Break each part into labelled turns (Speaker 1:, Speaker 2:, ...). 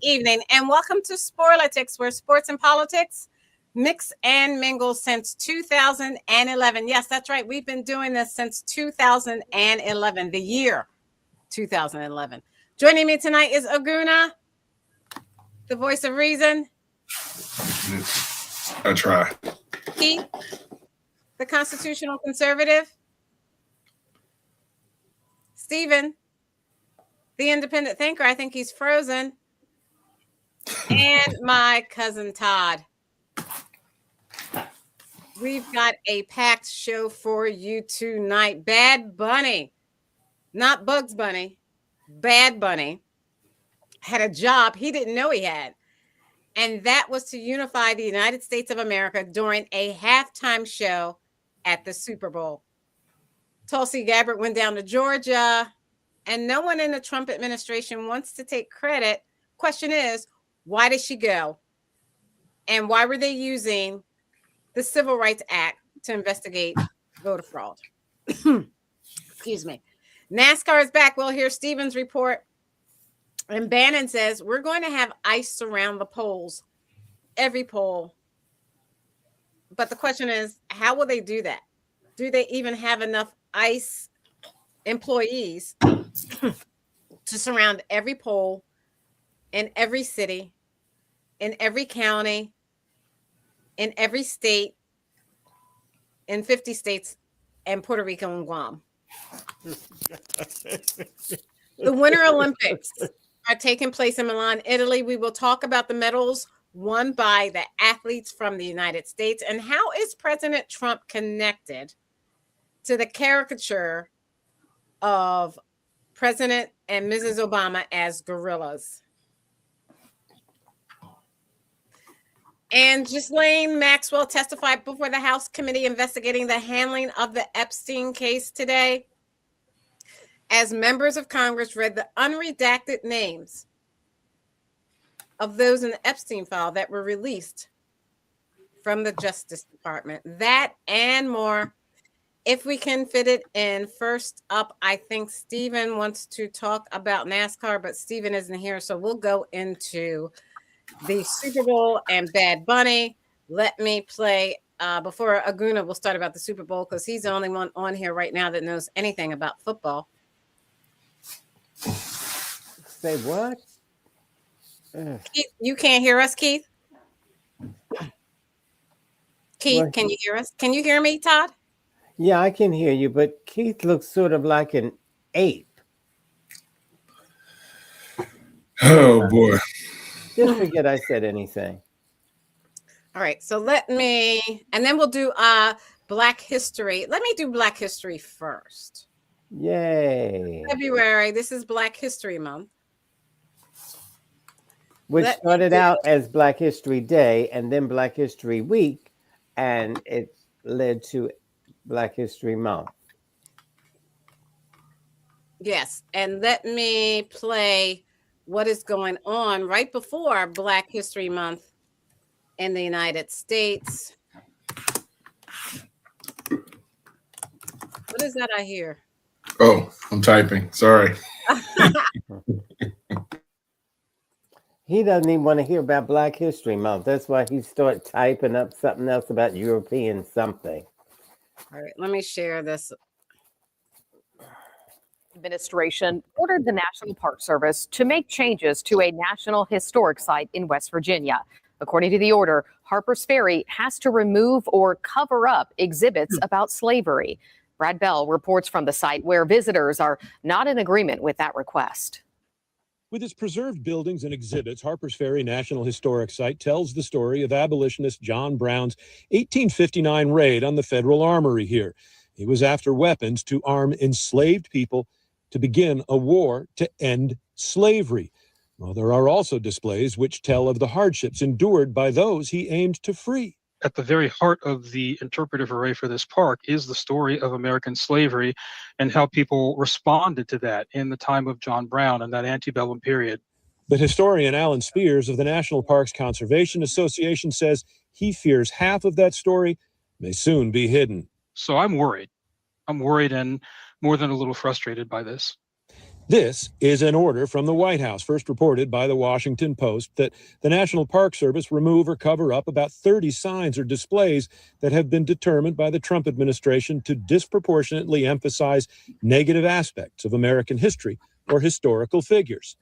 Speaker 1: evening, and welcome to Sporlitiks, where sports and politics mix and mingle since 2011. Yes, that's right. We've been doing this since 2011, the year 2011. Joining me tonight is Aguna, the voice of reason.
Speaker 2: I try.
Speaker 1: Keith, the constitutional conservative. Stephen, the independent thinker. I think he's frozen. And my cousin Todd. We've got a packed show for you tonight. Bad Bunny, not Bugs Bunny, Bad Bunny had a job he didn't know he had. And that was to unify the United States of America during a halftime show at the Super Bowl. Tulsi Gabbard went down to Georgia, and no one in the Trump administration wants to take credit. Question is, why did she go? And why were they using the Civil Rights Act to investigate voter fraud? Excuse me. NASCAR is back. We'll hear Stephen's report. And Bannon says, we're going to have ice surround the polls, every poll. But the question is, how will they do that? Do they even have enough ICE employees to surround every poll in every city, in every county, in every state, in 50 states, and Puerto Rico and Guam? The Winter Olympics are taking place in Milan, Italy. We will talk about the medals won by the athletes from the United States and how is President Trump connected to the caricature of President and Mrs. Obama as gorillas. And Ghislaine Maxwell testified before the House committee investigating the handling of the Epstein case today, as members of Congress read the unredacted names of those in the Epstein file that were released from the Justice Department. That and more, if we can fit it in. First up, I think Stephen wants to talk about NASCAR, but Stephen isn't here, so we'll go into the Super Bowl and Bad Bunny. Let me play before Aguna will start about the Super Bowl, because he's the only one on here right now that knows anything about football.
Speaker 3: Say what?
Speaker 1: Keith, you can't hear us, Keith? Keith,
Speaker 3: What?
Speaker 1: Can you hear us? Can you hear me, Todd?
Speaker 3: Yeah, I can hear you, but Keith looks sort of like an ape.
Speaker 2: Oh, boy.
Speaker 3: Just forget I said anything.
Speaker 1: All right, so let me, and then we'll do Black History. Let me do Black History first.
Speaker 3: Yay.
Speaker 1: February, this is Black History Month.
Speaker 3: Which started out as Black History Day and then Black History Week, and it led to Black History Month.
Speaker 1: Yes, and let me play what is going on right before Black History Month in the United States. What is that I hear?
Speaker 2: Oh, I'm typing. Sorry.
Speaker 3: He doesn't even want to hear about Black History Month. That's why he started typing up something else about European something.
Speaker 1: All right, let me share this.
Speaker 4: Administration ordered the National Park Service to make changes to a National Historic Site in West Virginia. According to the order, Harper's Ferry has to remove or cover up exhibits about slavery. Brad Bell reports from the site, where visitors are not in agreement with that request.
Speaker 5: With its preserved buildings and exhibits, Harper's Ferry National Historic Site tells the story of abolitionist John Brown's 1859 raid on the Federal Armory here. He was after weapons to arm enslaved people to begin a war to end slavery. Well, there are also displays which tell of the hardships endured by those he aimed to free.
Speaker 6: At the very heart of the interpretive array for this park is the story of American slavery and how people responded to that in the time of John Brown and that antebellum period.
Speaker 5: But historian Alan Spears of the National Parks Conservation Association says he fears half of that story may soon be hidden.
Speaker 6: So I'm worried. I'm worried and more than a little frustrated by this.
Speaker 5: This is an order from the White House, first reported by the Washington Post, that the National Park Service remove or cover up about 30 signs or displays that have been determined by the Trump administration to disproportionately emphasize negative aspects of American history or historical figures.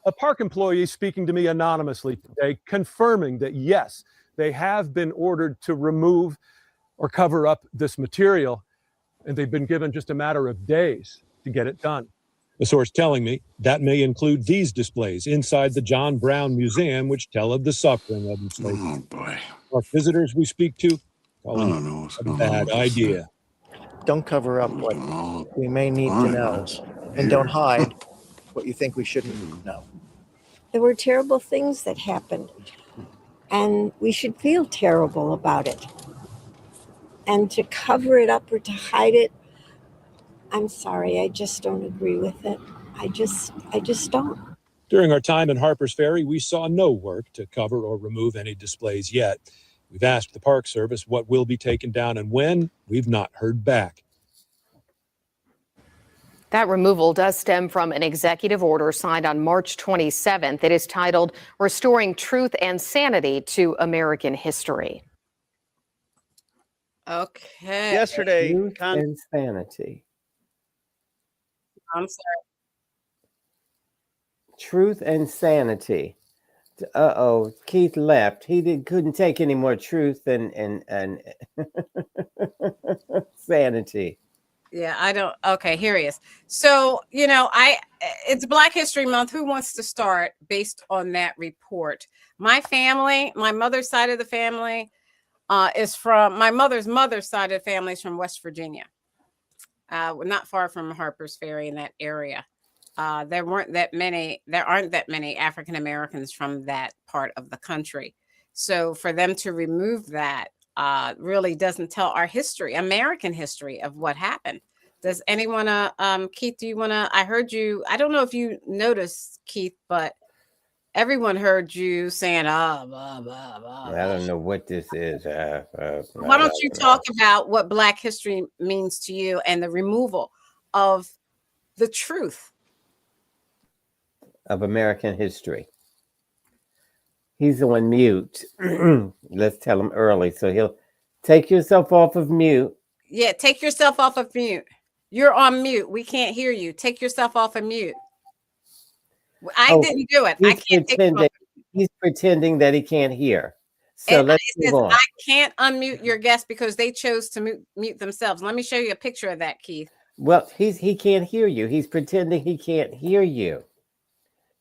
Speaker 5: A park employee speaking to me anonymously today, confirming that, yes, they have been ordered to remove or cover up this material, and they've been given just a matter of days to get it done. A source telling me that may include these displays inside the John Brown Museum, which tell of the suffering of enslaved.
Speaker 7: Oh, boy.
Speaker 5: Our visitors we speak to call
Speaker 7: I
Speaker 5: it
Speaker 7: don't know what's
Speaker 5: a
Speaker 7: going
Speaker 5: bad
Speaker 7: on with this
Speaker 5: idea.
Speaker 8: Don't cover up what
Speaker 7: thing.
Speaker 8: we may need to know, and don't hide what you think we shouldn't know.
Speaker 9: There were terrible things that happened, and we should feel terrible about it. And to cover it up or to hide it, I'm sorry, I just don't agree with it. I just don't.
Speaker 5: During our time in Harpers Ferry, we saw no work to cover or remove any displays yet. We've asked the Park Service what will be taken down and when. We've not heard back.
Speaker 4: That removal does stem from an executive order signed on March 27th that is titled Restoring Truth and Sanity to American History.
Speaker 1: Okay.
Speaker 8: Yesterday,
Speaker 3: Youth and sanity.
Speaker 1: I'm sorry.
Speaker 3: Truth and sanity. Keith left. He couldn't take any more truth and sanity.
Speaker 1: Yeah, I don't. Okay, here he is. So, it's Black History Month. Who wants to start based on that report? My family, my mother's side of the family is from, my mother's side of the family is from West Virginia. We're not far from Harpers Ferry in that area. There aren't that many African Americans from that part of the country. So for them to remove that really doesn't tell our history, American history of what happened. Does anyone, Keith, do you want to, I heard you, I don't know if you noticed, Keith, but everyone heard you saying, blah, blah, blah.
Speaker 3: I don't know what this is.
Speaker 1: Why don't you talk about what Black history means to you and the removal of the truth
Speaker 3: of American history? He's on mute. Let's tell him early so he'll take yourself off of mute.
Speaker 1: Yeah, take yourself off of mute. You're on mute. We can't hear you. Take yourself off of mute. I didn't do it. I can't take you off.
Speaker 3: He's pretending that he can't hear. So
Speaker 1: And
Speaker 3: let's
Speaker 1: it
Speaker 3: move
Speaker 1: says,
Speaker 3: on.
Speaker 1: I can't unmute your guests because they chose to mute themselves. Let me show you a picture of that, Keith.
Speaker 3: Well, he can't hear you. He's pretending he can't hear you.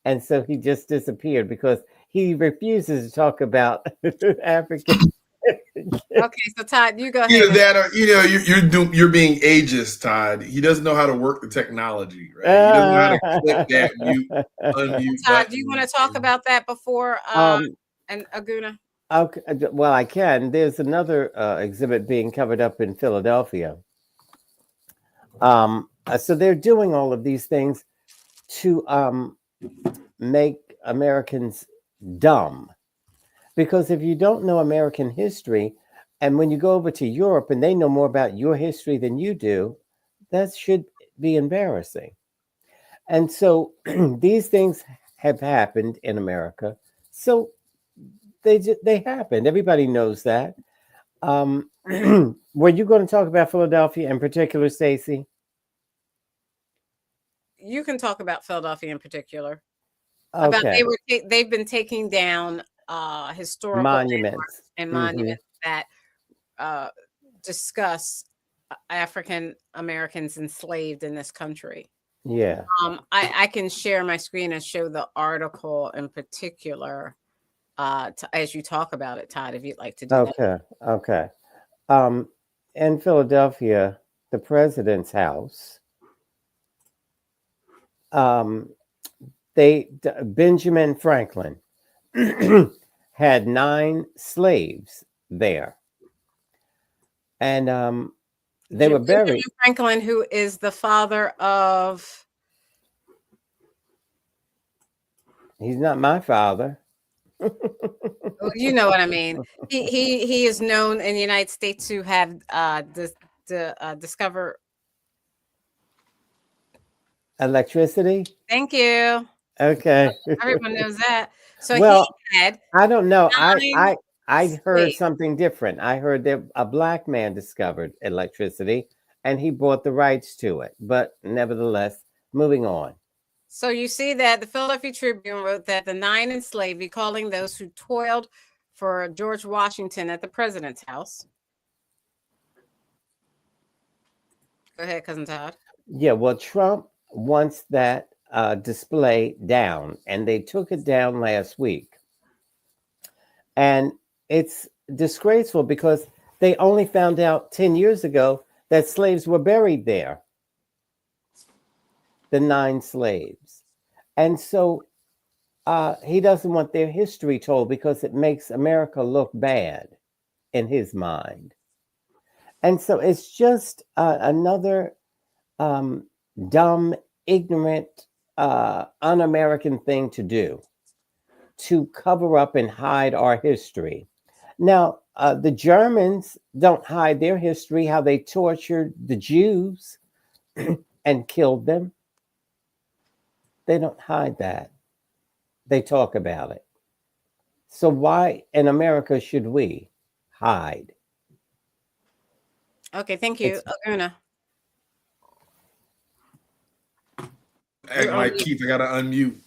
Speaker 3: And so he just disappeared because he refuses to talk about African.
Speaker 1: Okay, so Todd, you go ahead.
Speaker 2: Either that or you're being ageist, Todd. He doesn't know how to work the technology, right? He doesn't know how to click that mute, unmute.
Speaker 1: Todd, do you want to talk about that before and Aguna?
Speaker 3: Okay, well, I can. There's another exhibit being covered up in Philadelphia. So they're doing all of these things to make Americans dumb. Because if you don't know American history, and when you go over to Europe and they know more about your history than you do, that should be embarrassing. And so these things have happened in America. So they happened. Everybody knows that. Were you going to talk about Philadelphia in particular, Stacey?
Speaker 1: You can talk about Philadelphia in particular.
Speaker 3: Okay.
Speaker 1: About they've been taking down historical
Speaker 3: monuments
Speaker 1: and monuments that discuss African Americans enslaved in this country.
Speaker 3: Yeah.
Speaker 1: I can share my screen and show the article in particular as you talk about it, Todd, if you'd like to do that.
Speaker 3: Okay. In Philadelphia, the president's house, Benjamin Franklin had 9 slaves there. And they were buried.
Speaker 1: Benjamin Franklin, who is the father of...
Speaker 3: He's not my father.
Speaker 1: You know what I mean. He is known in the United States to have discovered
Speaker 3: Electricity?
Speaker 1: Thank you.
Speaker 3: Okay.
Speaker 1: Everyone knows that. So
Speaker 3: Well,
Speaker 1: he had
Speaker 3: I don't know.
Speaker 1: 9
Speaker 3: I heard
Speaker 1: slaves.
Speaker 3: something different. I heard that a black man discovered electricity and he bought the rights to it. But nevertheless, moving on.
Speaker 1: So you see that the Philadelphia Tribune wrote that the 9 enslaved, recalling those who toiled for George Washington at the president's house. Go ahead, Cousin Todd.
Speaker 3: Yeah, well, Trump wants that display down, and they took it down last week. And it's disgraceful because they only found out 10 years ago that slaves were buried there, the 9 slaves. And so he doesn't want their history told because it makes America look bad in his mind. And so it's just another dumb, ignorant, un-American thing to do, to cover up and hide our history. Now, the Germans don't hide their history, how they tortured the Jews and killed them. They don't hide that. They talk about it. So why in America should we hide?
Speaker 1: Okay, thank you. Aguna.
Speaker 2: Acting like Keith, I gotta unmute.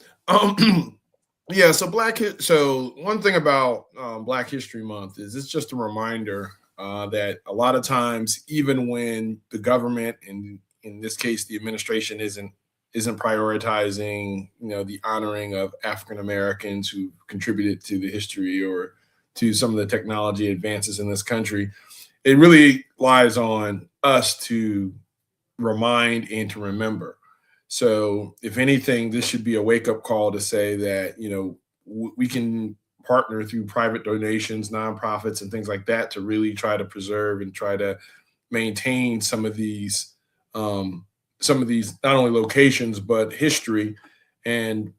Speaker 2: Yeah, so so one thing about Black History Month is it's just a reminder that a lot of times, even when the government, and in this case the administration, isn't prioritizing, the honoring of African Americans who contributed to the history or to some of the technology advances in this country, it really lies on us to remind and to remember. So if anything, this should be a wake-up call to say that, we can partner through private donations, nonprofits, and things like that to really try to preserve and try to maintain some of these not only locations but history, and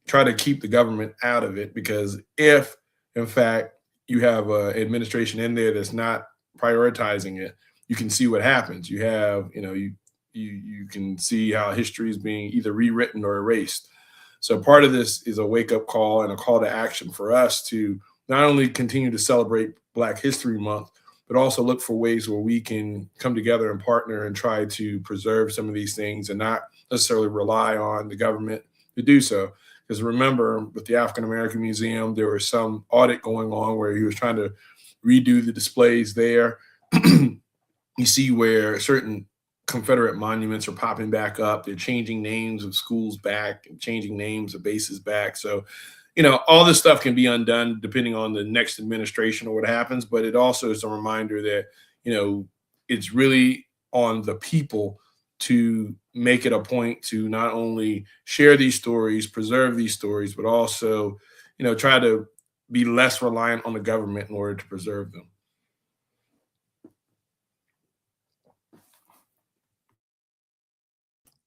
Speaker 2: try to keep the government out of it. Because if, in fact, you have an administration in there that's not prioritizing it, you can see what happens. You have, you can see how history is being either rewritten or erased. So part of this is a wake-up call and a call to action for us to not only continue to celebrate Black History Month, but also look for ways where we can come together and partner and try to preserve some of these things and not necessarily rely on the government to do so. Because remember, with the African American Museum, there was some audit going on where he was trying to redo the displays there. You see where certain Confederate monuments are popping back up. They're changing names of schools back and changing names of bases back. So, all this stuff can be undone depending on the next administration or what happens. But it also is a reminder that, it's really on the people to make it a point to not only share these stories, preserve these stories, but also, try to be less reliant on the government in order to preserve them.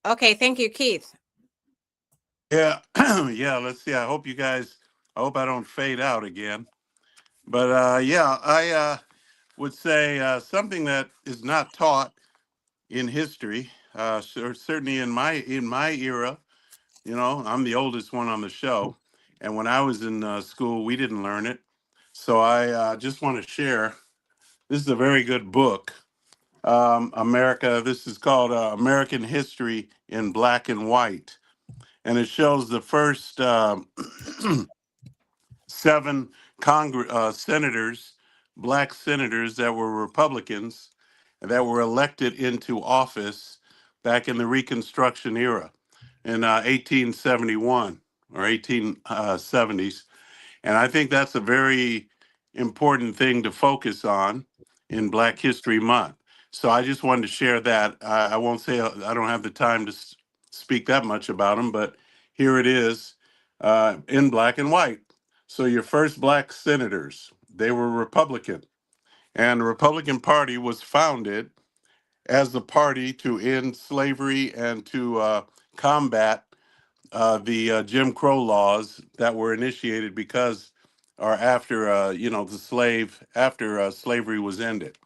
Speaker 1: Okay, thank you, Keith.
Speaker 7: Yeah, yeah. Let's see. I hope I don't fade out again. But I would say something that is not taught in history, certainly in my era. I'm the oldest one on the show, and when I was in school, we didn't learn it. So I just want to share. This is a very good book. America. This is called American History in Black and White, and it shows the first 7 senators, black senators that were Republicans, that were elected into office back in the Reconstruction era in 1871 or 1870s. And I think that's a very important thing to focus on in Black History Month. So I just wanted to share that. I won't say I don't have the time to speak that much about them, but here it is in black and white. So your first black senators, they were Republican. And the Republican Party was founded as the party to end slavery and to combat the Jim Crow laws that were initiated because or after after slavery was ended.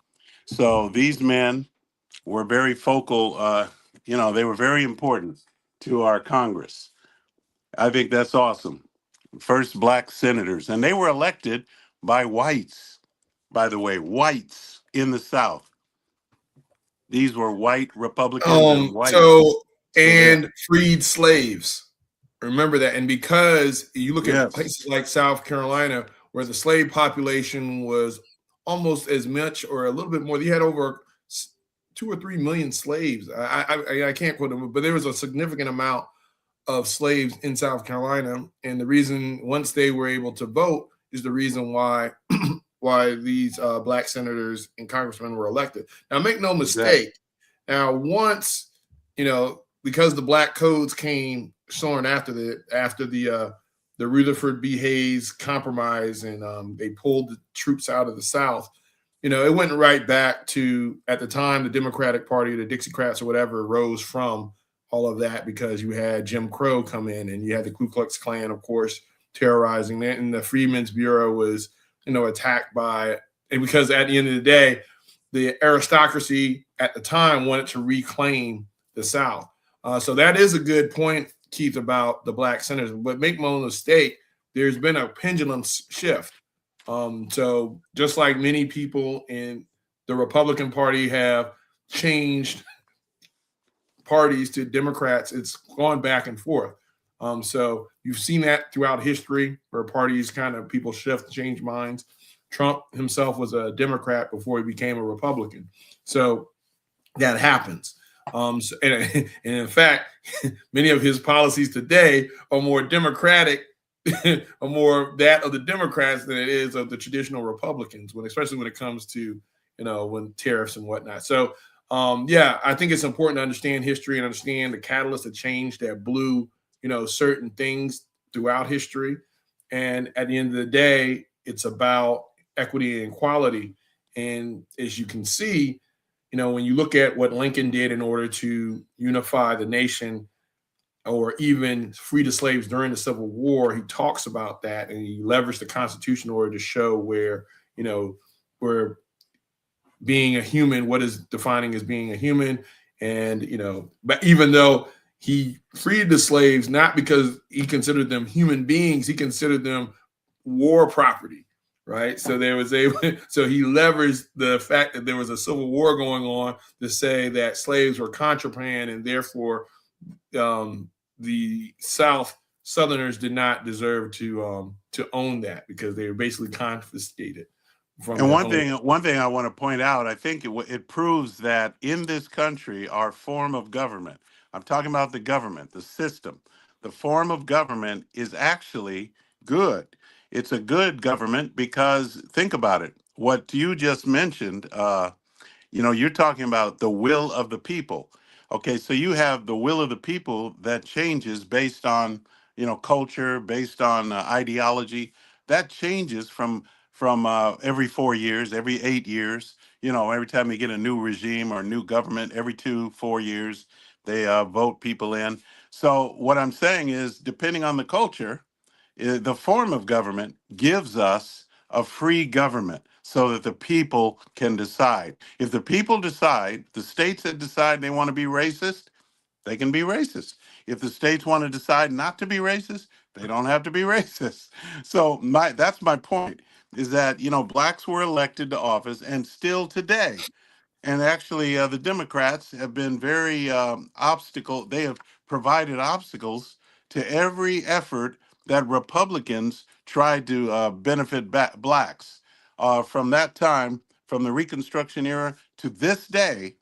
Speaker 7: So these men were very focal. They were very important. to our Congress. I think that's awesome. First black senators, and they were elected by whites, by the way, whites in the South. These were white Republicans and white. So
Speaker 2: And freed slaves. Remember that. And because you look at
Speaker 7: yes,
Speaker 2: places like South Carolina, where the slave population was almost as much or a little bit more, you had over 2 or 3 million slaves. I can't quote them, but there was a significant amount of slaves in South Carolina. And the reason, once they were able to vote, is the reason why why these black senators and congressmen were elected. Now, make no mistake. Now, once, because the black codes came shorn after the Rutherford B. Hayes compromise, and they pulled the troops out of the South, it went right back to, at the time, the Democratic Party, the Dixiecrats or whatever, rose from all of that, because you had Jim Crow come in, and you had the Ku Klux Klan, of course, terrorizing it, and the Freedmen's Bureau was, attacked by, and because at the end of the day, the aristocracy at the time wanted to reclaim the South. So that is a good point, Keith, about the black senators. But make no mistake, there's been a pendulum shift. So just like many people in the Republican Party have changed parties to Democrats, it's gone back and forth. So you've seen that throughout history, where parties people shift, change minds. Trump himself was a Democrat before he became a Republican. So that happens. And in fact, many of his policies today are more Democratic, or more that of the Democrats than it is of the traditional Republicans, especially when it comes to, when tariffs and whatnot. So, I think it's important to understand history and understand the catalyst of change that blew, certain things throughout history. And at the end of the day, it's about equity and equality. And as you can see, when you look at what Lincoln did in order to unify the nation, or even free the slaves during the Civil War, he talks about that, and he leveraged the Constitution in order to show where being a human, what is defining as being a human. And, but even though he freed the slaves, not because he considered them human beings, he considered them war property, right? So so he leveraged the fact that there was a civil war going on to say that slaves were contraband, and therefore the Southerners did not deserve to own that, because they were basically confiscated.
Speaker 7: And one thing I want to point out, I think it proves that in this country, our form of government, I'm talking about the government, the system, the form of government is actually good. It's a good government because, think about it, what you just mentioned, you're talking about the will of the people. Okay, so you have the will of the people that changes based on, culture, based on ideology. That changes from every 4 years, every 8 years. Every time you get a new regime or a new government, every 2-4 years, they vote people in. So what I'm saying is, depending on the culture, the form of government gives us a free government so that the people can decide. If the people decide, the states that decide they want to be racist, they can be racist. If the states want to decide not to be racist, they don't have to be racist. So that's my point, is that, blacks were elected to office, and still today. And actually, the Democrats have been very they have provided obstacles to every effort that Republicans tried to benefit blacks. From that time, from the Reconstruction era to this day,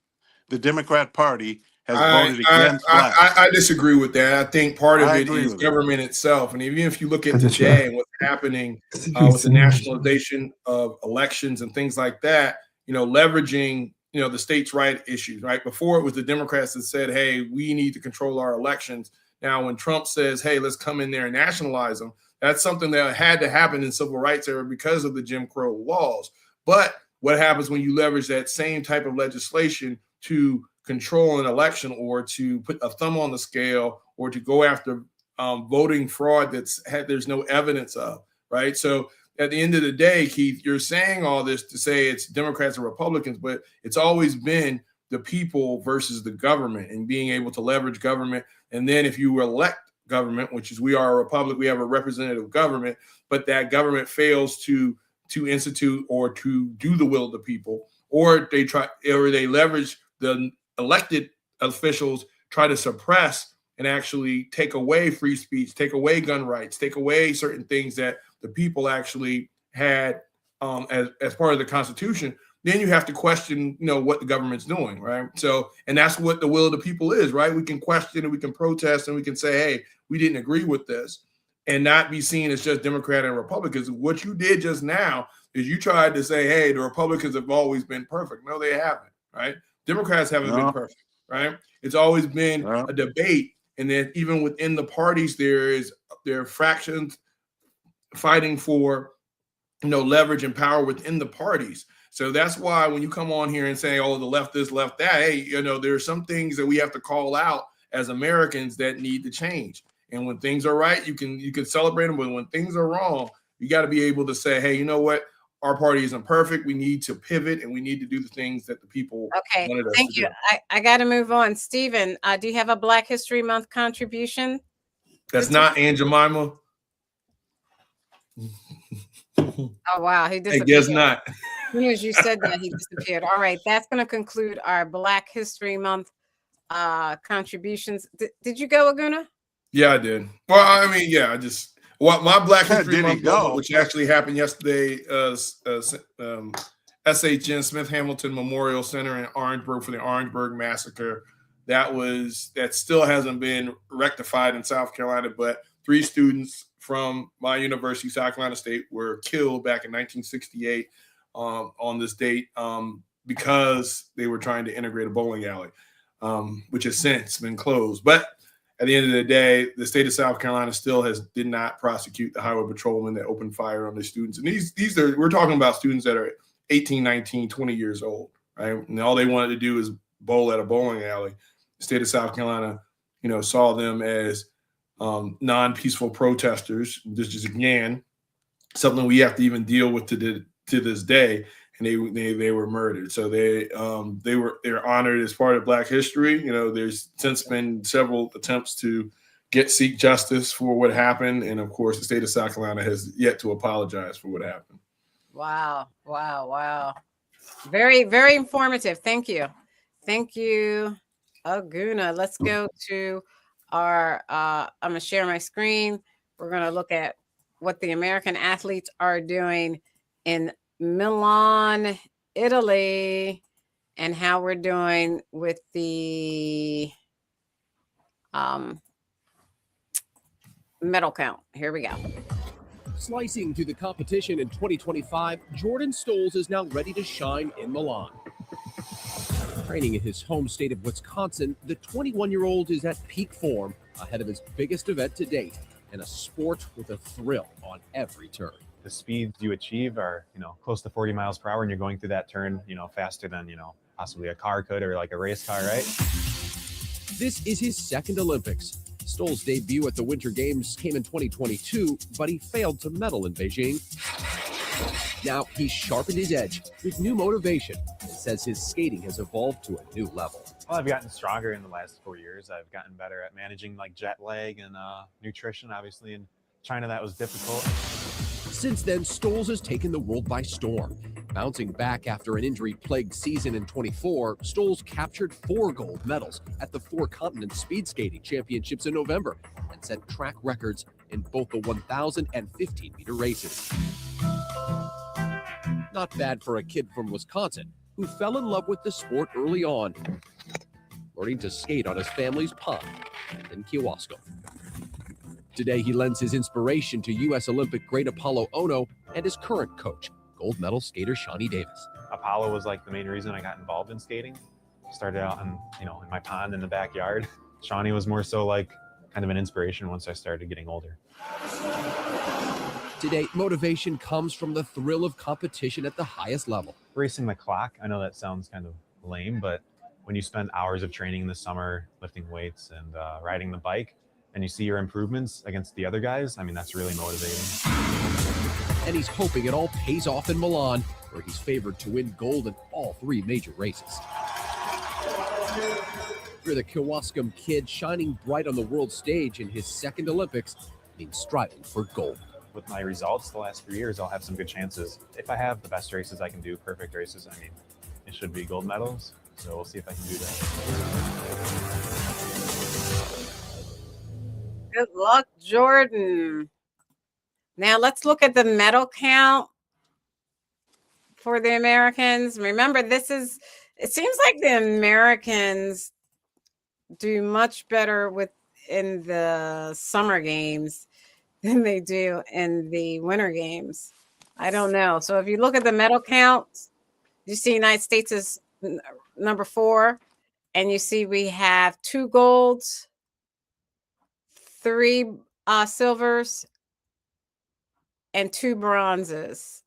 Speaker 7: the Democrat Party has voted against blacks.
Speaker 2: I disagree with that. I think part of
Speaker 7: I
Speaker 2: it
Speaker 7: agree
Speaker 2: is
Speaker 7: with it.
Speaker 2: government itself. And even if you look at today and what's happening with the nationalization of elections and things like that, leveraging, the states' right issues, right? Before, it was the Democrats that said, hey, we need to control our elections. Now, when Trump says, hey, let's come in there and nationalize them, that's something that had to happen in civil rights era because of the Jim Crow laws. But what happens when you leverage that same type of legislation to control an election, or to put a thumb on the scale, or to go after voting fraud there's no evidence of, right? So at the end of the day, Keith, you're saying all this to say it's Democrats and Republicans, but it's always been the people versus the government, and being able to leverage government. And then if you elect government, which is we are a republic, we have a representative government, but that government fails to institute or to do the will of the people, or they leverage the elected officials, try to suppress and actually take away free speech, take away gun rights, take away certain things that the people actually had as part of the Constitution, then you have to question, what the government's doing, right? So, and that's what the will of the people is, right? We can question and we can protest and we can say, hey, we didn't agree with this, and not be seen as just Democrat and Republicans. What you did just now is you tried to say, hey, the Republicans have always been perfect. No, they haven't, right? Democrats haven't been perfect, right? It's always been a debate. And then even within the parties, there are fractions fighting for, leverage and power within the parties. So that's why when you come on here and say, oh, the left this, left that, hey, there are some things that we have to call out as Americans that need to change. And when things are right, you can celebrate them. But when things are wrong, you got to be able to say, hey, you know what? Our party isn't perfect. We need to pivot and we need to do the things that the people wanted us
Speaker 1: Thank
Speaker 2: to
Speaker 1: you.
Speaker 2: do.
Speaker 1: I got to move on. Stephen, do you have a Black History Month contribution?
Speaker 2: That's not Aunt Jemima.
Speaker 1: Oh, wow. He disappeared.
Speaker 2: I guess not.
Speaker 1: As soon as you said that, he disappeared. All right. That's going to conclude our Black History Month contributions. Did you go, Aguna?
Speaker 2: Yeah, I did. Well, I mean, yeah, my Black History Month moment, which actually happened yesterday, SHN Smith Hamilton Memorial Center in Orangeburg for the Orangeburg Massacre. That still hasn't been rectified in South Carolina, but 3 students from my university, South Carolina State, were killed back in 1968 on this date because they were trying to integrate a bowling alley, which has since been closed. But at the end of the day, the state of South Carolina still did not prosecute the highway patrolmen that opened fire on the students. And we're talking about students that are 18, 19, 20 years old, right? And all they wanted to do is bowl at a bowling alley. The state of South Carolina, saw them as non-peaceful protesters. This is, again, something we have to even deal with to this day. And they were murdered. So they're honored as part of Black history. There's since been several attempts to seek justice for what happened. And of course, the state of South Carolina has yet to apologize for what happened.
Speaker 1: Wow. Very, very informative. Thank you, Aguna. Let's go to our, I'm going to share my screen. We're going to look at what the American athletes are doing in Milan, Italy, and how we're doing with the medal count. Here we go.
Speaker 10: Slicing through the competition in 2025, Jordan Stolz is now ready to shine in Milan. Training in his home state of Wisconsin, the 21-year-old is at peak form ahead of his biggest event to date, in a sport with a thrill on every turn.
Speaker 11: The speeds you achieve are, close to 40 miles per hour, and you're going through that turn, faster than, possibly a car could, or like a race car, right?
Speaker 10: This is his second Olympics. Stolz's debut at the Winter Games came in 2022, but he failed to medal in Beijing. Now he's sharpened his edge with new motivation and says his skating has evolved to a new level.
Speaker 11: Well, I've gotten stronger in the last 4 years. I've gotten better at managing jet lag and nutrition. Obviously, in China, that was difficult.
Speaker 10: Since then, Stolz has taken the world by storm. Bouncing back after an injury-plagued season in 24, Stolz captured 4 gold medals at the 4 Continent Speed Skating Championships in November and set track records in both the 1,000 and 15-meter races. Not bad for a kid from Wisconsin who fell in love with the sport early on, learning to skate on his family's pond in Kewaskum. Today, he lends his inspiration to U.S. Olympic great Apollo Ono and his current coach, gold medal skater Shawnee Davis.
Speaker 11: Apollo was like the main reason I got involved in skating. Started out in my pond in the backyard. Shawnee was more so like kind of an inspiration once I started getting older.
Speaker 10: Today, motivation comes from the thrill of competition at the highest level.
Speaker 11: Racing the clock, I know that sounds kind of lame, but when you spend hours of training in the summer, lifting weights and riding the bike, and you see your improvements against the other guys, I mean, that's really motivating.
Speaker 10: And he's hoping it all pays off in Milan, where he's favored to win gold in all 3 major races. You're the Kewaskum kid shining bright on the world stage in his second Olympics and he's striving for gold.
Speaker 11: With my results the last 3 years, I'll have some good chances. If I have the best races I can do, perfect races, I mean, it should be gold medals. So we'll see if I can do that.
Speaker 1: Good luck, Jordan. Now let's look at the medal count for the Americans. Remember, it seems like the Americans do much better in the summer games than they do in the winter games. I don't know. So if you look at the medal count, you see United States is number 4, and you see we have 2 golds, 3 silvers, and 2 bronzes.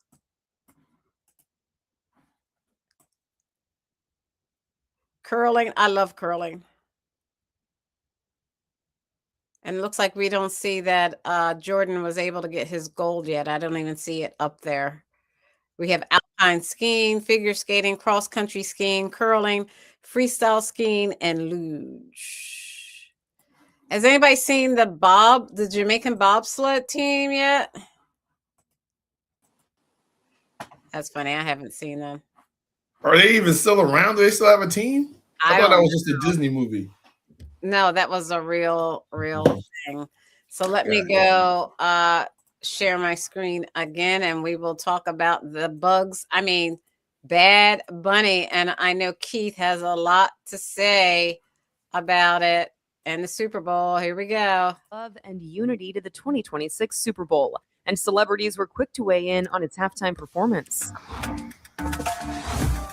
Speaker 1: Curling, I love curling. And it looks like we don't see that Jordan was able to get his gold yet. I don't even see it up there. We have alpine skiing, figure skating, cross-country skiing, curling, freestyle skiing, and luge. Has anybody seen the Jamaican bobsled team yet? That's funny. I haven't seen them.
Speaker 2: Are they even still around? Do they still have a team? I thought that was just a Disney movie.
Speaker 1: No, that was a real thing. So let me go share my screen again, and we will talk about Bad Bunny. And I know Keith has a lot to say about it and the Super Bowl. Here we go.
Speaker 4: Love and unity to the 2026 Super Bowl, and celebrities were quick to weigh in on its halftime performance.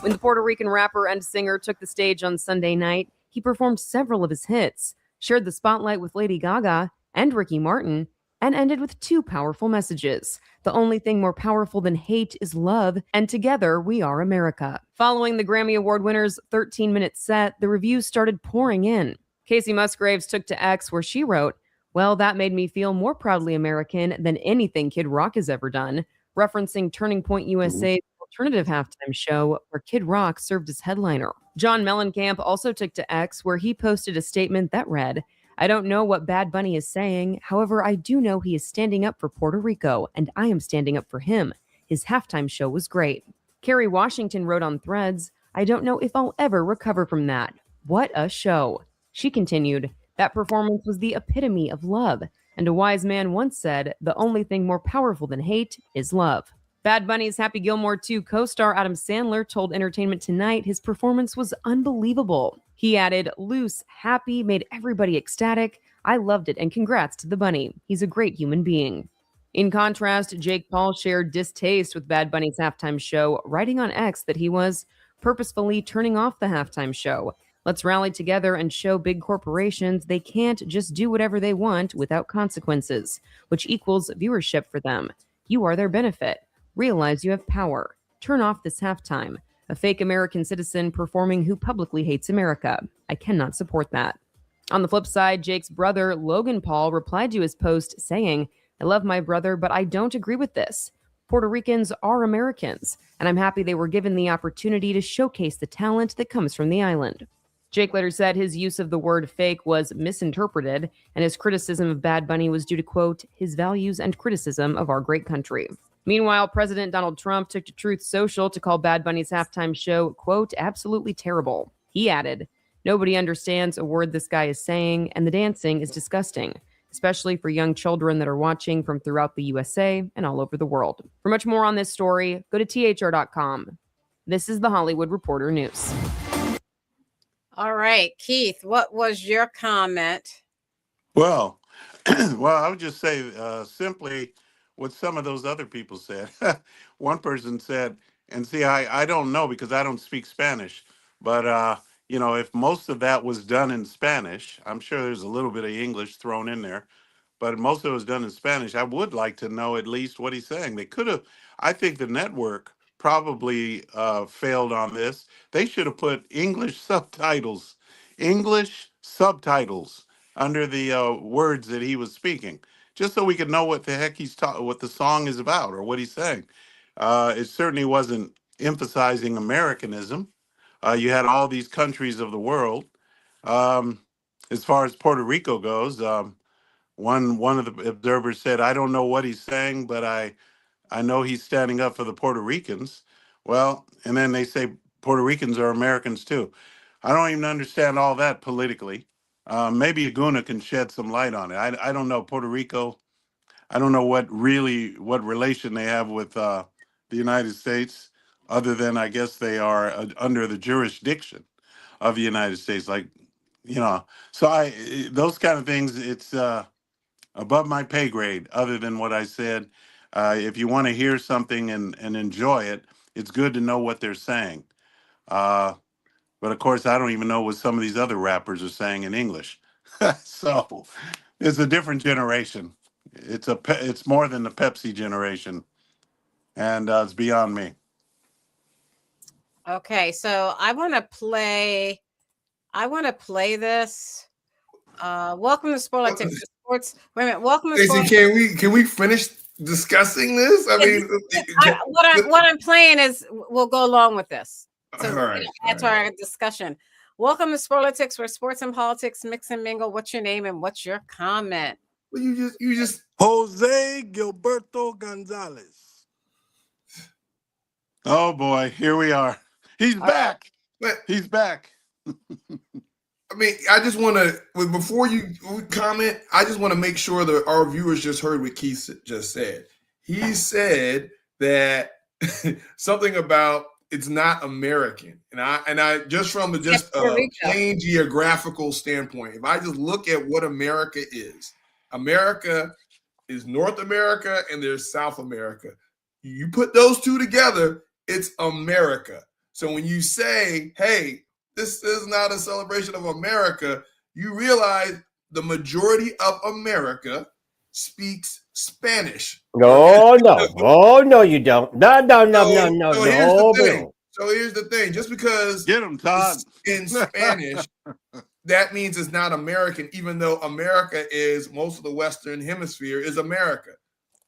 Speaker 4: When the Puerto Rican rapper and singer took the stage on Sunday night, he performed several of his hits, shared the spotlight with Lady Gaga and Ricky Martin, and ended with 2 powerful messages. The only thing more powerful than hate is love, and together we are America. Following the Grammy Award winner's 13-minute set, the reviews started pouring in. Casey Musgraves took to X, where she wrote, "Well, that made me feel more proudly American than anything Kid Rock has ever done," referencing Turning Point USA's alternative halftime show where Kid Rock served as headliner. John Mellencamp also took to X, where he posted a statement that read, "I don't know what Bad Bunny is saying. However, I do know he is standing up for Puerto Rico, and I am standing up for him. His halftime show was great." Kerry Washington wrote on Threads, "I don't know if I'll ever recover from that. What a show." She continued, "That performance was the epitome of love. And a wise man once said, the only thing more powerful than hate is love." Bad Bunny's Happy Gilmore 2 co-star Adam Sandler told Entertainment Tonight his performance was unbelievable. He added, "Loose, happy, made everybody ecstatic. I loved it, and congrats to the bunny. He's a great human being." In contrast, Jake Paul shared distaste with Bad Bunny's halftime show, writing on X that he was purposefully turning off the halftime show. "Let's rally together and show big corporations they can't just do whatever they want without consequences, which equals viewership for them. You are their benefit. Realize you have power. Turn off this halftime. A fake American citizen performing who publicly hates America. I cannot support that." On the flip side, Jake's brother, Logan Paul, replied to his post saying, "I love my brother, but I don't agree with this. Puerto Ricans are Americans, and I'm happy they were given the opportunity to showcase the talent that comes from the island." Jake later said his use of the word fake was misinterpreted, and his criticism of Bad Bunny was due to, quote, "his values and criticism of our great country." Meanwhile, President Donald Trump took to Truth Social to call Bad Bunny's halftime show, quote, "absolutely terrible." He added, "Nobody understands a word this guy is saying, and the dancing is disgusting, especially for young children that are watching from throughout the USA and all over the world." For much more on this story, go to thr.com. This is the Hollywood Reporter News.
Speaker 1: All right, Keith, what was your comment?
Speaker 7: Well, I would just say simply what some of those other people said. One person said, and see, I don't know because I don't speak Spanish, but if most of that was done in Spanish, I'm sure there's a little bit of English thrown in there, but most of it was done in Spanish. I would like to know at least what he's saying. They could have, I think the network probably failed on this. They should have put English subtitles under the words that he was speaking, just so we could know what the heck what the song is about or what he's saying. It certainly wasn't emphasizing Americanism. You had all these countries of the world, As far as Puerto Rico goes, one of the observers said, "I don't know what he's saying, but I know he's standing up for the Puerto Ricans." Well, and then they say Puerto Ricans are Americans too. I don't even understand all that politically. Maybe Aguna can shed some light on it. I don't know Puerto Rico. I don't know what relation they have with the United States, other than I guess they are under the jurisdiction of the United States. Like, so those kind of things. It's above my pay grade. Other than what I said, if you want to hear something and enjoy it, it's good to know what they're saying. But of course, I don't even know what some of these other rappers are saying in English. So it's a different generation. It's more than the Pepsi generation, and it's beyond me.
Speaker 1: Okay, so I want to play this. Welcome to Sporlitiks Sports. Wait a minute. Welcome to
Speaker 2: Stacey,
Speaker 1: Sporlitiks.
Speaker 2: can we finish discussing this? I mean,
Speaker 1: what I'm playing is we'll go along with this. So
Speaker 2: all right,
Speaker 1: add to our discussion. Welcome to Sporlitiks, where sports and politics mix and mingle. What's your name and what's your comment?
Speaker 2: Well, you just
Speaker 12: Jose Gilberto Gonzalez.
Speaker 7: Oh boy, here we are. He's back. He's back.
Speaker 2: I mean, I just want to, before you comment, I just want to make sure that our viewers just heard what Keith just said. He said that something about it's not American, and I just from a plain geographical standpoint, if I just look at what America is North America and there's South America. You put those two together, it's America. So when you say, "Hey, this is not a celebration of America," you realize the majority of America speaks Spanish.
Speaker 3: No, you don't.
Speaker 2: So here's the thing. Just because
Speaker 7: get them, Todd,
Speaker 2: in Spanish, that means it's not American, even though America is most of the Western Hemisphere is America.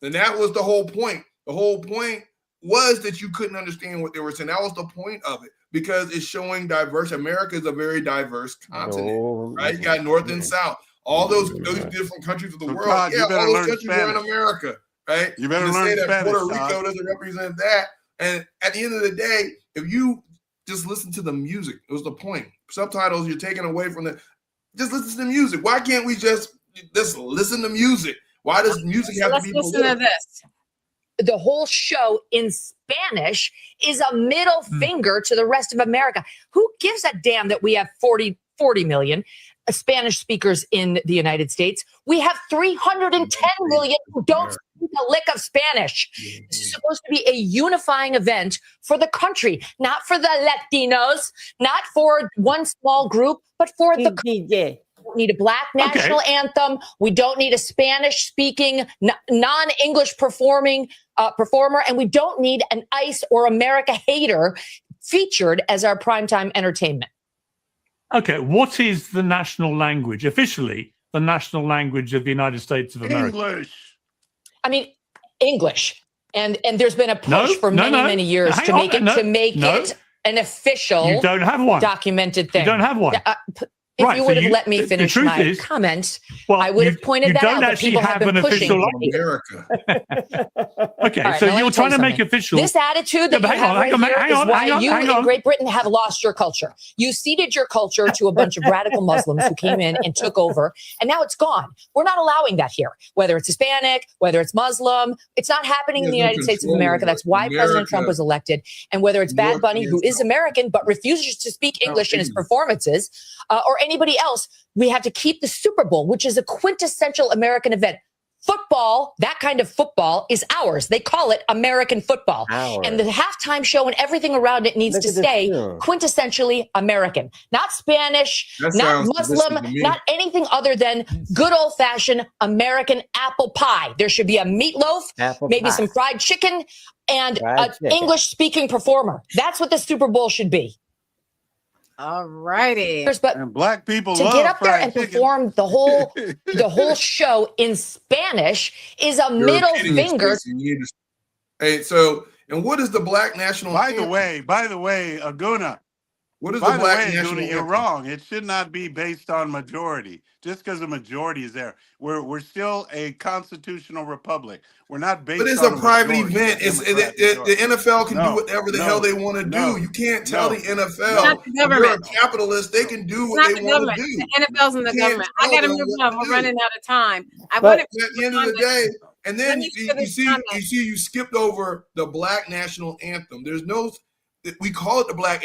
Speaker 2: And that was the whole point. The whole point was that you couldn't understand what they were saying. That was the point of it, because it's showing diverse. America is a very diverse continent, right? You got North and South. All those different countries of the world.
Speaker 7: Todd,
Speaker 2: yeah, all those countries
Speaker 7: Spanish.
Speaker 2: are in America, right?
Speaker 7: You better
Speaker 2: to
Speaker 7: learn
Speaker 2: say that
Speaker 7: Spanish,
Speaker 2: Puerto Rico
Speaker 7: Todd.
Speaker 2: doesn't represent that. And at the end of the day, if you just listen to the music, it was the point. Subtitles, you're taking away from the. Just listen to the music. Why can't we just listen to music? Why does music have to be
Speaker 1: listen
Speaker 2: political?
Speaker 1: to this.
Speaker 13: The whole show in Spanish is a middle finger to the rest of America. Who gives a damn that we have 40 million Spanish speakers in the United States? We have 310 million who don't speak a lick of Spanish. This is supposed to be a unifying event for the country, not for the Latinos, not for one small group, but for the country. We don't need a black national anthem. We don't need a Spanish-speaking, non-English performer, and we don't need an ICE or America hater featured as our primetime entertainment.
Speaker 14: Okay, what is the national language, officially the national language of the United States of America?
Speaker 7: English.
Speaker 13: I mean, English. And there's been a push for many years to make it an official,
Speaker 14: you don't have one.
Speaker 13: Documented thing.
Speaker 14: You don't have one.
Speaker 13: If you would have let me finish my comment, I would have pointed that out. That people have been pushing
Speaker 2: America.
Speaker 14: Okay,
Speaker 13: right,
Speaker 14: so
Speaker 13: now
Speaker 14: you're trying to make official
Speaker 13: this attitude that you have right here is why you in Great Britain have lost your culture. You ceded your culture to a bunch of radical Muslims who came in and took over, and now it's gone. We're not allowing that here. Whether it's Hispanic, whether it's Muslim, it's not happening in the United States of America. That's why President Trump was elected. And whether it's Bad Bunny, who is American but refuses to speak English in his performances, or anybody else, we have to keep the Super Bowl, which is a quintessential American event. Football, that kind of football, is ours. They call it American football. And the halftime show and everything around it needs to stay quintessentially American. Not Spanish, not Muslim, not anything other than good old-fashioned American apple pie. There should be a meatloaf, maybe some fried chicken, and an English-speaking performer. That's what the Super Bowl should be.
Speaker 1: All righty.
Speaker 13: But
Speaker 7: and black people
Speaker 13: to
Speaker 7: love
Speaker 13: get up there
Speaker 7: fried
Speaker 13: and
Speaker 7: chicken.
Speaker 13: perform the whole show in Spanish is a middle finger.
Speaker 2: Hey, so and what is the black national?
Speaker 7: By the way, Aguna,
Speaker 2: What is
Speaker 7: By
Speaker 2: the
Speaker 7: the
Speaker 2: black
Speaker 7: way,
Speaker 2: national
Speaker 7: Guna, you're
Speaker 2: anthem?
Speaker 7: wrong. It should not be based on majority. Just because a majority is there, we're still a constitutional republic. We're not
Speaker 2: But
Speaker 7: based
Speaker 2: it's a
Speaker 7: on a
Speaker 2: private
Speaker 7: majority, a
Speaker 2: event.
Speaker 7: Democrat
Speaker 2: The
Speaker 7: majority.
Speaker 2: NFL can do
Speaker 7: No,
Speaker 2: whatever the hell
Speaker 7: no,
Speaker 2: they want to do.
Speaker 7: no,
Speaker 2: You can't tell the
Speaker 7: no,
Speaker 1: It's not
Speaker 2: NFL
Speaker 7: no,
Speaker 1: the
Speaker 2: if you're a
Speaker 1: government.
Speaker 2: capitalist, they can do
Speaker 1: It's
Speaker 2: what
Speaker 1: not
Speaker 2: they
Speaker 1: the
Speaker 2: want to
Speaker 1: government.
Speaker 2: do.
Speaker 1: The NFL's in the
Speaker 2: You can't
Speaker 1: government. I
Speaker 2: tell
Speaker 1: got to
Speaker 2: them
Speaker 1: move
Speaker 2: what
Speaker 1: on.
Speaker 2: to
Speaker 1: We're
Speaker 2: do.
Speaker 1: running out of time. I
Speaker 3: But
Speaker 1: want
Speaker 2: At the
Speaker 1: to
Speaker 2: end of the day, and
Speaker 1: Let
Speaker 2: then
Speaker 1: me
Speaker 2: you
Speaker 1: finish
Speaker 2: see,
Speaker 1: comment.
Speaker 2: you skipped over the black national anthem. There's no, we call it the black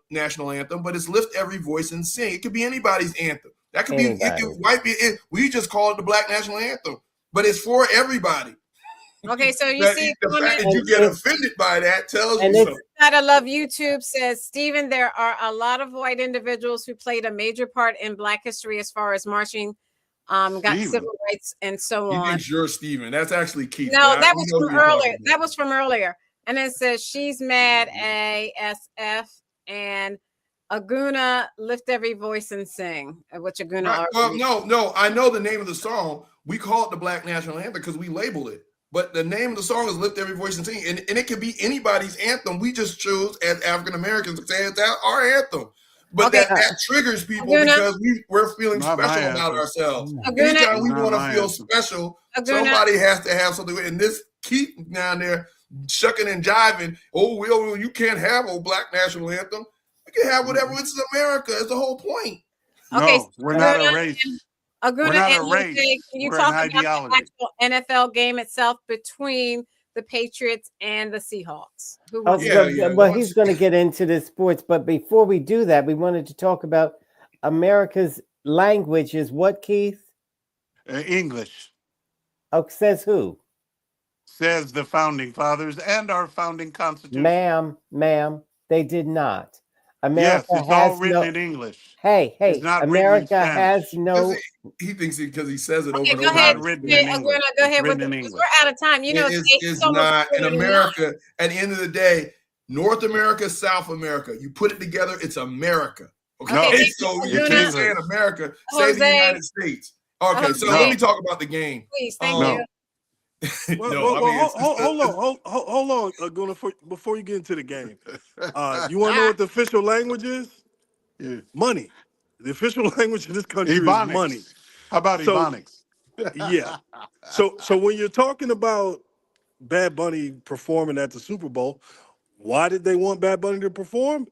Speaker 2: national anthem, but it's lift every voice and sing. It could be anybody's anthem. That could be, it might be, we just call it the black national anthem, but it's for everybody.
Speaker 1: Okay, so you
Speaker 2: That,
Speaker 1: see,
Speaker 2: the fact that
Speaker 3: And
Speaker 2: you get
Speaker 3: it's-
Speaker 2: offended by that tells
Speaker 3: and
Speaker 2: you
Speaker 3: it's-
Speaker 2: something.
Speaker 1: Gotta love YouTube says, Stephen, there are a lot of white individuals who played a major part in Black history as far as marching, got
Speaker 2: Steven.
Speaker 1: civil rights and so
Speaker 2: He
Speaker 1: on.
Speaker 2: thinks you're Steven. That's actually Keith.
Speaker 1: No,
Speaker 2: but
Speaker 1: that
Speaker 2: we
Speaker 1: was
Speaker 2: know who
Speaker 1: from
Speaker 2: you're talking
Speaker 1: earlier.
Speaker 2: about.
Speaker 1: That was from earlier. And it says she's mad ASF and Aguna lift every voice and sing, which Aguna
Speaker 2: Right.
Speaker 1: already.
Speaker 2: Well, no, I know the name of the song. We call it the Black National Anthem because we label it. But the name of the song is Lift Every Voice and Sing. And it can be anybody's anthem. We just chose as African Americans to say it's our anthem. But
Speaker 1: Okay.
Speaker 2: that triggers people
Speaker 1: Aguna.
Speaker 2: because we're feeling
Speaker 7: Not my
Speaker 2: special about
Speaker 7: anthem.
Speaker 2: ourselves.
Speaker 1: Aguna.
Speaker 2: Anytime we
Speaker 7: Not
Speaker 2: want to
Speaker 7: my
Speaker 2: feel
Speaker 7: anthem.
Speaker 2: special,
Speaker 1: Aguna.
Speaker 2: somebody has to have something. And this Keith down there shucking and jiving, you can't have a Black National Anthem. You can have whatever. It's America. It's the whole point.
Speaker 1: Okay,
Speaker 7: No, we're not a race.
Speaker 1: Aguna
Speaker 7: We're not a
Speaker 1: and
Speaker 7: race.
Speaker 1: Jose, can you
Speaker 7: We're
Speaker 1: talk
Speaker 7: an
Speaker 1: about
Speaker 7: ideology.
Speaker 1: the actual NFL game itself between the Patriots and the Seahawks? Who was
Speaker 3: well, he's going to get into the sports, but before we do that, we wanted to talk about America's language is what, Keith?
Speaker 7: English.
Speaker 3: Oh, says who?
Speaker 7: Says the founding fathers and our founding constitution.
Speaker 3: Ma'am, they did not. America
Speaker 7: Yes, it's
Speaker 3: has
Speaker 7: all written
Speaker 3: no,
Speaker 7: in English.
Speaker 3: Hey,
Speaker 7: It's not written in
Speaker 3: America has
Speaker 7: Spanish.
Speaker 3: no.
Speaker 2: He thinks because he says it over
Speaker 1: Okay,
Speaker 2: and
Speaker 1: go
Speaker 2: over.
Speaker 1: ahead.
Speaker 7: Not written
Speaker 1: Hey,
Speaker 7: in English.
Speaker 1: Aguna, go
Speaker 7: It's
Speaker 1: ahead with
Speaker 7: written in
Speaker 1: because
Speaker 7: English.
Speaker 1: we're out of time. You know,
Speaker 2: It's not in America. At the end of the day, North America, South America. You put it together, it's America. Okay,
Speaker 7: No,
Speaker 2: so
Speaker 7: it's
Speaker 2: you can't
Speaker 7: English.
Speaker 2: say in America, say the
Speaker 1: Jose.
Speaker 2: United States. Okay, so
Speaker 1: Jose.
Speaker 2: let me talk about the game.
Speaker 1: Please, thank
Speaker 7: No.
Speaker 1: you.
Speaker 12: Hold on, Aguna, before you get into the game. You want to know what the official language is?
Speaker 7: Yeah.
Speaker 12: Money. The official language in this country
Speaker 7: Ebonics.
Speaker 12: is money.
Speaker 7: How about
Speaker 12: So-
Speaker 7: Ebonics?
Speaker 12: Yeah. So when you're talking about Bad Bunny performing at the Super Bowl, why did they want Bad Bunny to perform?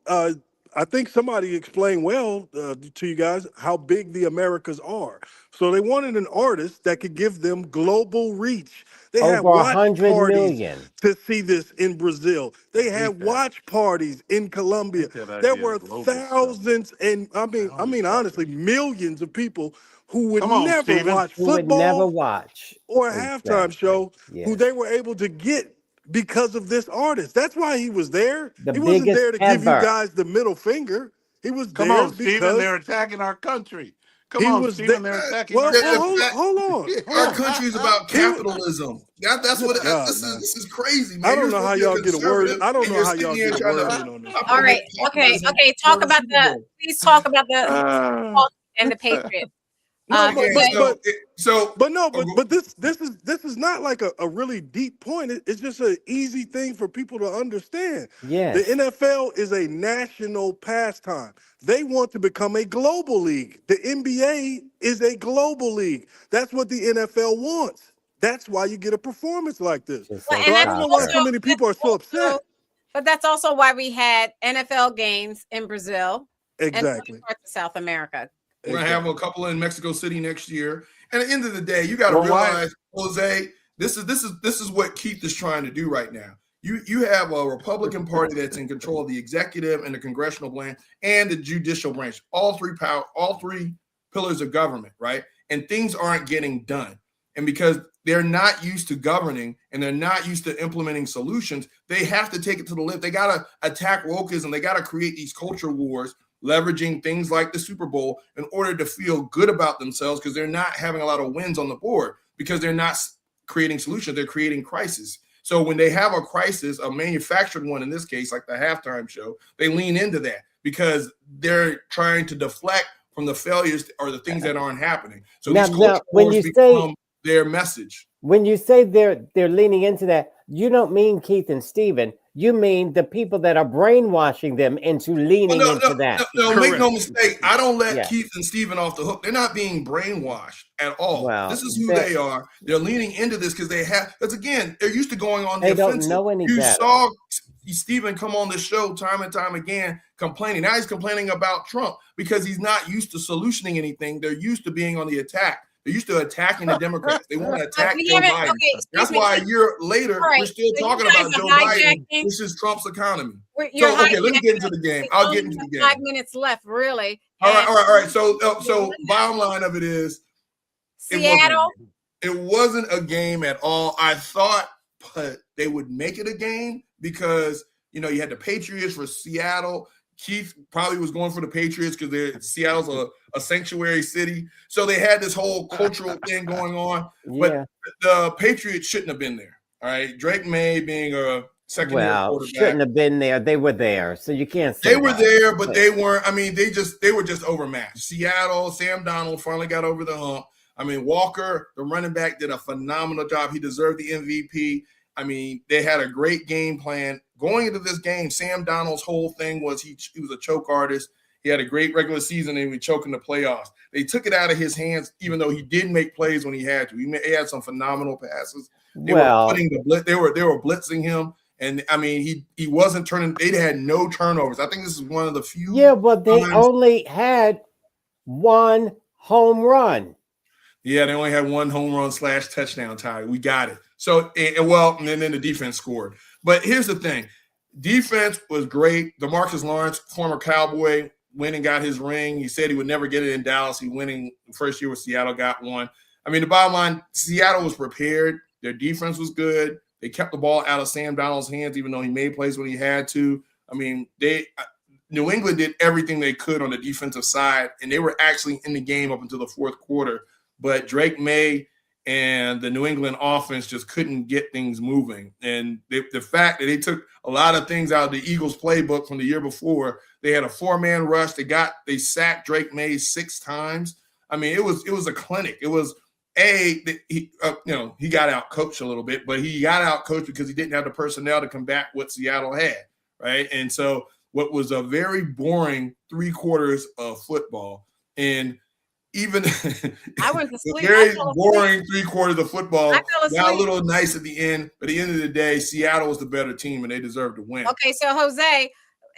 Speaker 12: I think somebody explained well to you guys how big the Americas are. So they wanted an artist that could give them global reach. They had
Speaker 3: Over
Speaker 12: watch
Speaker 3: 100
Speaker 12: parties
Speaker 3: million.
Speaker 12: to see this in Brazil. They had
Speaker 7: that.
Speaker 12: watch parties in Colombia.
Speaker 7: That idea
Speaker 12: There
Speaker 7: of
Speaker 12: were
Speaker 7: global
Speaker 12: thousands and I mean honestly millions of people who would
Speaker 7: Come on,
Speaker 12: never
Speaker 7: Steven.
Speaker 12: watch
Speaker 3: Who would
Speaker 12: football
Speaker 3: never watch
Speaker 12: or a halftime show
Speaker 3: Yes.
Speaker 12: who they were able to get because of this artist. That's why he was there.
Speaker 3: The
Speaker 12: He wasn't
Speaker 3: biggest
Speaker 12: there to give you
Speaker 3: ever.
Speaker 12: guys the middle finger. He was
Speaker 7: Come
Speaker 12: there
Speaker 7: on, Steven.
Speaker 12: because
Speaker 7: They're attacking our country. Come
Speaker 12: he
Speaker 7: on,
Speaker 12: was
Speaker 7: Steven.
Speaker 12: there.
Speaker 7: They're attacking
Speaker 12: Well,
Speaker 7: our
Speaker 12: well,
Speaker 7: country.
Speaker 12: hold on.
Speaker 2: Our country is about capitalism. That's what
Speaker 12: God,
Speaker 2: this
Speaker 12: man.
Speaker 2: is crazy, man.
Speaker 12: I don't
Speaker 2: You're
Speaker 12: know how
Speaker 2: supposed to be
Speaker 12: y'all get a word.
Speaker 2: conservative,
Speaker 12: I don't
Speaker 2: and
Speaker 12: know
Speaker 2: you're
Speaker 12: how
Speaker 2: sitting
Speaker 12: y'all
Speaker 2: here
Speaker 12: get a
Speaker 2: trying
Speaker 12: word
Speaker 2: to
Speaker 12: in on this.
Speaker 1: All right. Okay. Talk about please talk about the Seahawks and the Patriots.
Speaker 12: No, but this is not like a really deep point. It's just an easy thing for people to understand.
Speaker 3: Yes.
Speaker 12: The NFL is a national pastime. They want to become a global league. The NBA is a global league. That's what the NFL wants. That's why you get a performance like this.
Speaker 3: Just
Speaker 12: So
Speaker 3: like
Speaker 12: I don't know why
Speaker 3: soccer.
Speaker 12: so many people are so upset.
Speaker 1: But that's also why we had NFL games in Brazil
Speaker 12: Exactly.
Speaker 1: and parts of South America.
Speaker 2: We're gonna have a couple in Mexico City next year. And at the end of the day, you got to
Speaker 7: Well, why-
Speaker 2: realize, Jose, this is what Keith is trying to do right now. You have a Republican Party that's in control of the executive and the congressional branch and the judicial branch, all three pillars of government, right? And things aren't getting done. And because they're not used to governing and they're not used to implementing solutions, they have to take it to the left. They got to attack wokeism. They got to create these culture wars, leveraging things like the Super Bowl in order to feel good about themselves because they're not having a lot of wins on the board because they're not creating solutions. They're creating crisis. So when they have a crisis, a manufactured one in this case, like the halftime show, they lean into that because they're trying to deflect from the failures or the things that aren't happening. So
Speaker 3: Now,
Speaker 2: these culture
Speaker 3: when
Speaker 2: wars
Speaker 3: you
Speaker 2: become
Speaker 3: say
Speaker 2: their message.
Speaker 3: when you say they're leaning into that, you don't mean Keith and Stephen. You mean the people that are brainwashing them into leaning into that.
Speaker 2: No, make no mistake. I don't let
Speaker 3: Yeah.
Speaker 2: Keith and Stephen off the hook. They're not being brainwashed at all.
Speaker 3: Well,
Speaker 2: This is who they are. They're leaning into this because because again, they're used to going on the
Speaker 3: They don't
Speaker 2: offensive.
Speaker 3: know any
Speaker 2: You
Speaker 3: better.
Speaker 2: saw Stephen come on the show time and time again complaining. Now he's complaining about Trump because he's not used to solutioning anything. They're used to being on the attack. They're used to attacking the Democrats. They want to attack Joe Biden. That's why a year later, we're still talking about Joe Biden. This is Trump's economy. So, okay, let me get into the game. I'll get into the game.
Speaker 1: 5 minutes left, really.
Speaker 2: All right. So bottom line of it is,
Speaker 1: Seattle.
Speaker 2: It wasn't a game at all. I thought but they would make it a game because, you had the Patriots for Seattle. Keith probably was going for the Patriots because Seattle's a sanctuary city. So they had this whole cultural thing going on. But the Patriots shouldn't have been there. All right. Drake May being a second-year quarterback.
Speaker 3: Shouldn't have been there. They were there. So you can't say
Speaker 2: they were there, but they weren't. I mean, they were just overmatched. Seattle, Sam Darnold finally got over the hump. I mean, Walker, the running back, did a phenomenal job. He deserved the MVP. I mean, they had a great game plan. Going into this game, Sam Darnold's whole thing was he was a choke artist. He had a great regular season and he was choking the playoffs. They took it out of his hands, even though he did make plays when he had to. He had some phenomenal passes. They were putting the blitz. They were blitzing him. And I mean, he wasn't turning. They had no turnovers. I think this is one of the few.
Speaker 3: Yeah, but they only had one home run.
Speaker 2: Yeah, they only had one home run / touchdown tie. We got it. So, and then the defense scored. But here's the thing. Defense was great. DeMarcus Lawrence, former Cowboy, went and got his ring. He said he would never get it in Dallas. He winning first year with Seattle, got one. I mean, the bottom line, Seattle was prepared. Their defense was good. They kept the ball out of Sam Darnold's hands, even though he made plays when he had to. I mean, New England did everything they could on the defensive side, and they were actually in the game up until the fourth quarter. But Drake May and the New England offense just couldn't get things moving. And the fact that they took a lot of things out of the Eagles playbook from the year before, they had a 4-man rush. They sacked Drake May 6 times. I mean, it was a clinic. It was he got out coached a little bit, but he got out coached because he didn't have the personnel to combat what Seattle had, right? And so what was a very boring 3 quarters of football, and even
Speaker 1: I went to sleep.
Speaker 2: Very boring 3 quarters of football. Got a little nice at the end, but at the end of the day, Seattle was the better team and they deserved to win.
Speaker 1: Okay, so Jose,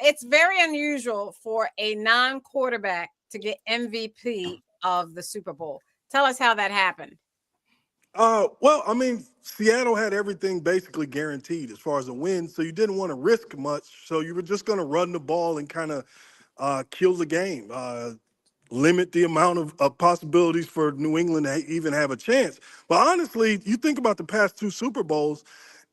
Speaker 1: it's very unusual for a non-quarterback to get MVP of the Super Bowl. Tell us how that happened.
Speaker 12: Well, I mean, Seattle had everything basically guaranteed as far as a win, so you didn't want to risk much. So you were just going to run the ball and kind of kill the game. Limit the amount of possibilities for New England to even have a chance. But honestly, you think about the past 2 Super Bowls,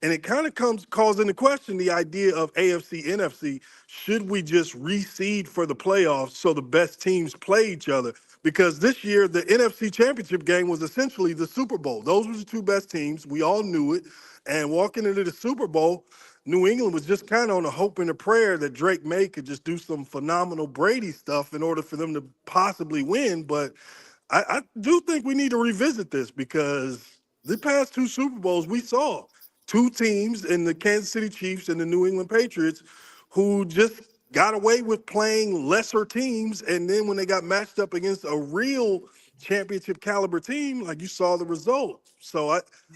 Speaker 12: and it kind of calls into question the idea of AFC, NFC. Should we just reseed for the playoffs so the best teams play each other? Because this year, the NFC Championship game was essentially the Super Bowl. Those were the 2 best teams. We all knew it. And walking into the Super Bowl, New England was just kind of on a hope and a prayer that Drake May could just do some phenomenal Brady stuff in order for them to possibly win. But I do think we need to revisit this because the past 2 Super Bowls we saw 2 teams in the Kansas City Chiefs and the New England Patriots who just got away with playing lesser teams. And then when they got matched up against a real championship caliber team, like you saw the result. So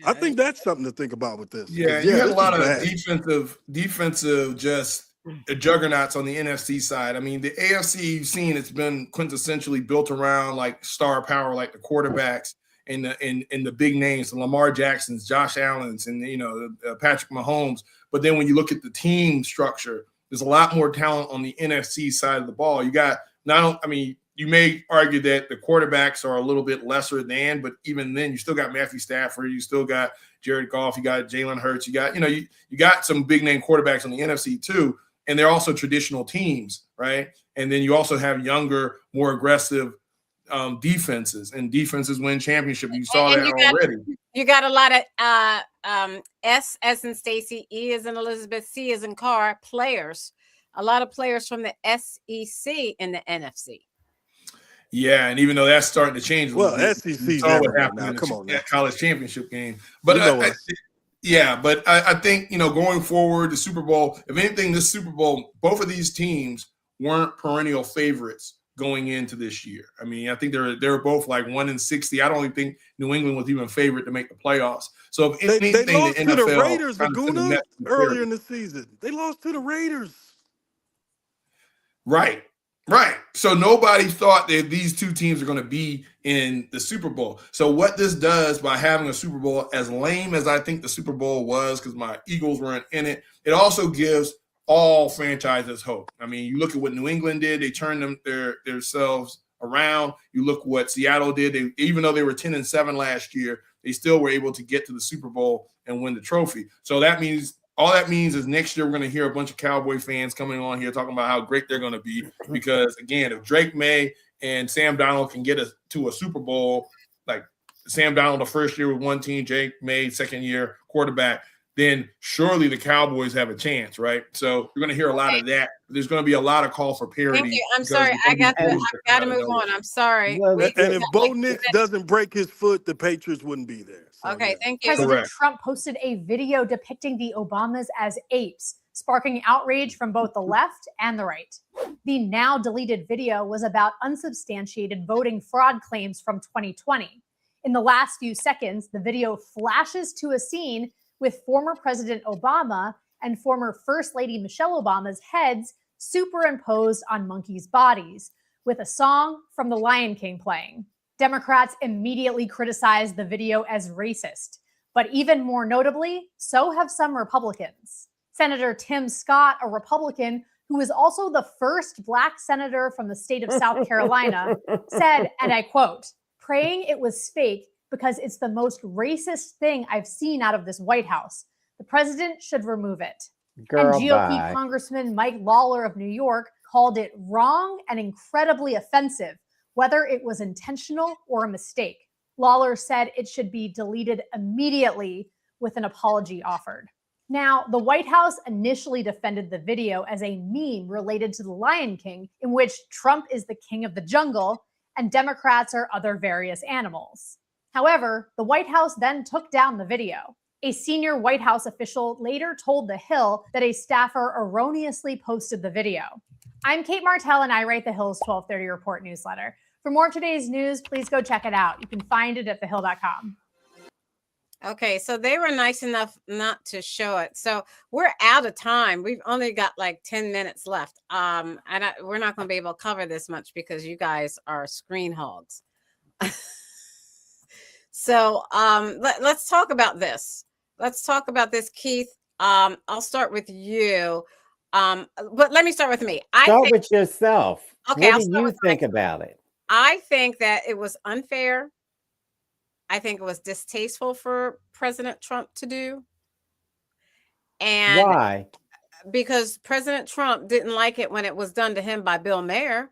Speaker 12: I think that's something to think about with this.
Speaker 2: Yeah, you had a lot of defensive just juggernauts on the NFC side. I mean, the AFC you've seen, it's been quintessentially built around like star power, like the quarterbacks and the big names, the Lamar Jacksons, Josh Allen's, and Patrick Mahomes. But then when you look at the team structure, there's a lot more talent on the NFC side of the ball. You got you may argue that the quarterbacks are a little bit lesser than, but even then, you still got Matthew Stafford, you still got Jared Goff, you got Jalen Hurts, you got some big name quarterbacks on the NFC too, and they're also traditional teams, right? And then you also have younger, more aggressive defenses, and defenses win championship. You saw that already.
Speaker 1: You got a lot of S as in Stacy, E as in Elizabeth, C as in Carr players. A lot of players from the SEC in the NFC.
Speaker 2: Yeah, and even though that's starting to change,
Speaker 12: SEC
Speaker 2: saw what happened in the college championship game. But Yeah, but I think, going forward, the Super Bowl, if anything, this Super Bowl, both of these teams weren't perennial favorites going into this year. I mean, I think they're both like 1-60. I don't even think New England was even favored to make the playoffs. So if anything,
Speaker 12: They lost
Speaker 2: the
Speaker 12: to the
Speaker 2: NFL
Speaker 12: Raiders,
Speaker 2: kind of sent a
Speaker 12: Laguna,
Speaker 2: message of
Speaker 12: earlier
Speaker 2: parity.
Speaker 12: in the season. They lost to the Raiders.
Speaker 2: Right. So nobody thought that these two teams are going to be in the Super Bowl. So what this does by having a Super Bowl, as lame as I think the Super Bowl was, because my Eagles weren't in it, it also gives all franchises hope. I mean, you look at what New England did; they turned themselves around. You look what Seattle did; even though they were 10-7 last year, they still were able to get to the Super Bowl and win the trophy. So that means. All that means is next year we're going to hear a bunch of Cowboy fans coming on here talking about how great they're going to be because, again, if Drake May and Sam Darnold can get us to a Super Bowl, like Sam Darnold the first year with one team, Drake May second year quarterback, then surely the Cowboys have a chance, right? So you're going to hear a lot of that. There's going to be a lot of call for parity.
Speaker 1: Thank you. I'm sorry. I've got to move on. I'm sorry.
Speaker 12: And if Bo Nix doesn't break his foot, the Patriots wouldn't be there. So,
Speaker 1: okay, thank you.
Speaker 15: President Trump posted a video depicting the Obamas as apes, sparking outrage from both the left and the right. The now deleted video was about unsubstantiated voting fraud claims from 2020. In the last few seconds, the video flashes to a scene with former President Obama and former First Lady Michelle Obama's heads superimposed on monkeys' bodies, with a song from The Lion King playing. Democrats immediately criticized the video as racist, but even more notably, so have some Republicans. Senator Tim Scott, a Republican who is also the first Black senator from the state of South Carolina, said, and I quote, "Praying it was fake because it's the most racist thing I've seen out of this White House. The president should remove it." And GOP Congressman Mike Lawler of New York called it wrong and incredibly offensive, whether it was intentional or a mistake. Lawler said it should be deleted immediately with an apology offered. Now, the White House initially defended the video as a meme related to The Lion King, in which Trump is the king of the jungle and Democrats are other various animals. However, the White House then took down the video. A senior White House official later told The Hill that a staffer erroneously posted the video. I'm Kate Martell, and I write The Hill's 1230 Report newsletter. For more of today's news, please go check it out. You can find it at thehill.com.
Speaker 1: Okay, so they were nice enough not to show it. So we're out of time. We've only got like 10 minutes left. We're not going to be able to cover this much because you guys are screen hogs. So let's talk about this. Let's talk about this, Keith. I'll start with you. But let me start with me.
Speaker 3: Start with yourself.
Speaker 1: Okay,
Speaker 3: what do you think about it?
Speaker 1: I think that it was unfair. I think it was distasteful for President Trump to do. And
Speaker 3: why?
Speaker 1: Because President Trump didn't like it when it was done to him by Bill Maher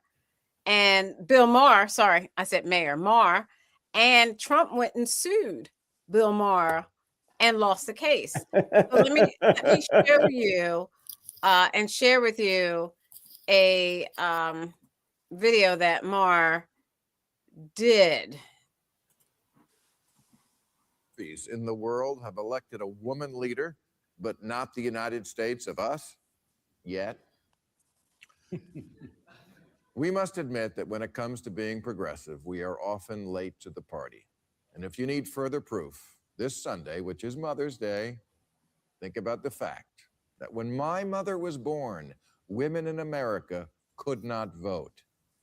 Speaker 1: and Bill Maher. Sorry, I said Mayor Maher. And Trump went and sued Bill Maher and lost the case. So let me show you and share with you a video that Maher did.
Speaker 16: In the world have elected a woman leader, but not the United States of us yet. We must admit that when it comes to being progressive, we are often late to the party. And if you need further proof, this Sunday, which is Mother's Day, think about the fact that when my mother was born, women in America could not vote.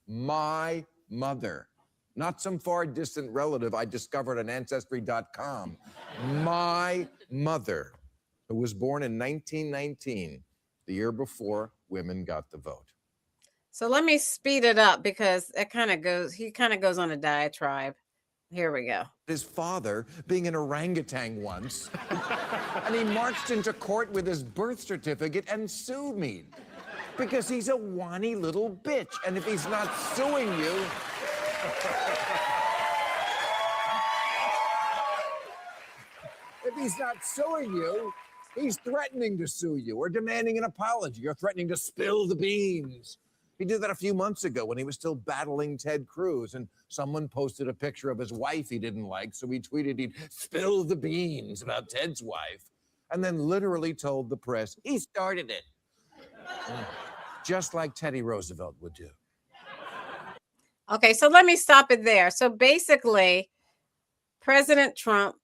Speaker 16: My mother. Not some far distant relative I discovered on Ancestry.com. My mother, who was born in 1919, the year before women got the vote.
Speaker 1: So let me speed it up because he kind of goes on a diatribe. Here we go.
Speaker 16: His father being an orangutan once, and he marched into court with his birth certificate and sued me because he's a whiny little bitch. And if he's not suing you, if he's not suing you, he's threatening to sue you or demanding an apology or threatening to spill the beans. He did that a few months ago when he was still battling Ted Cruz, and someone posted a picture of his wife he didn't like, so he tweeted he'd spill the beans about Ted's wife. and then literally told the press he started it. Just like Teddy Roosevelt would do.
Speaker 1: Okay, so let me stop it there. So basically, President Trump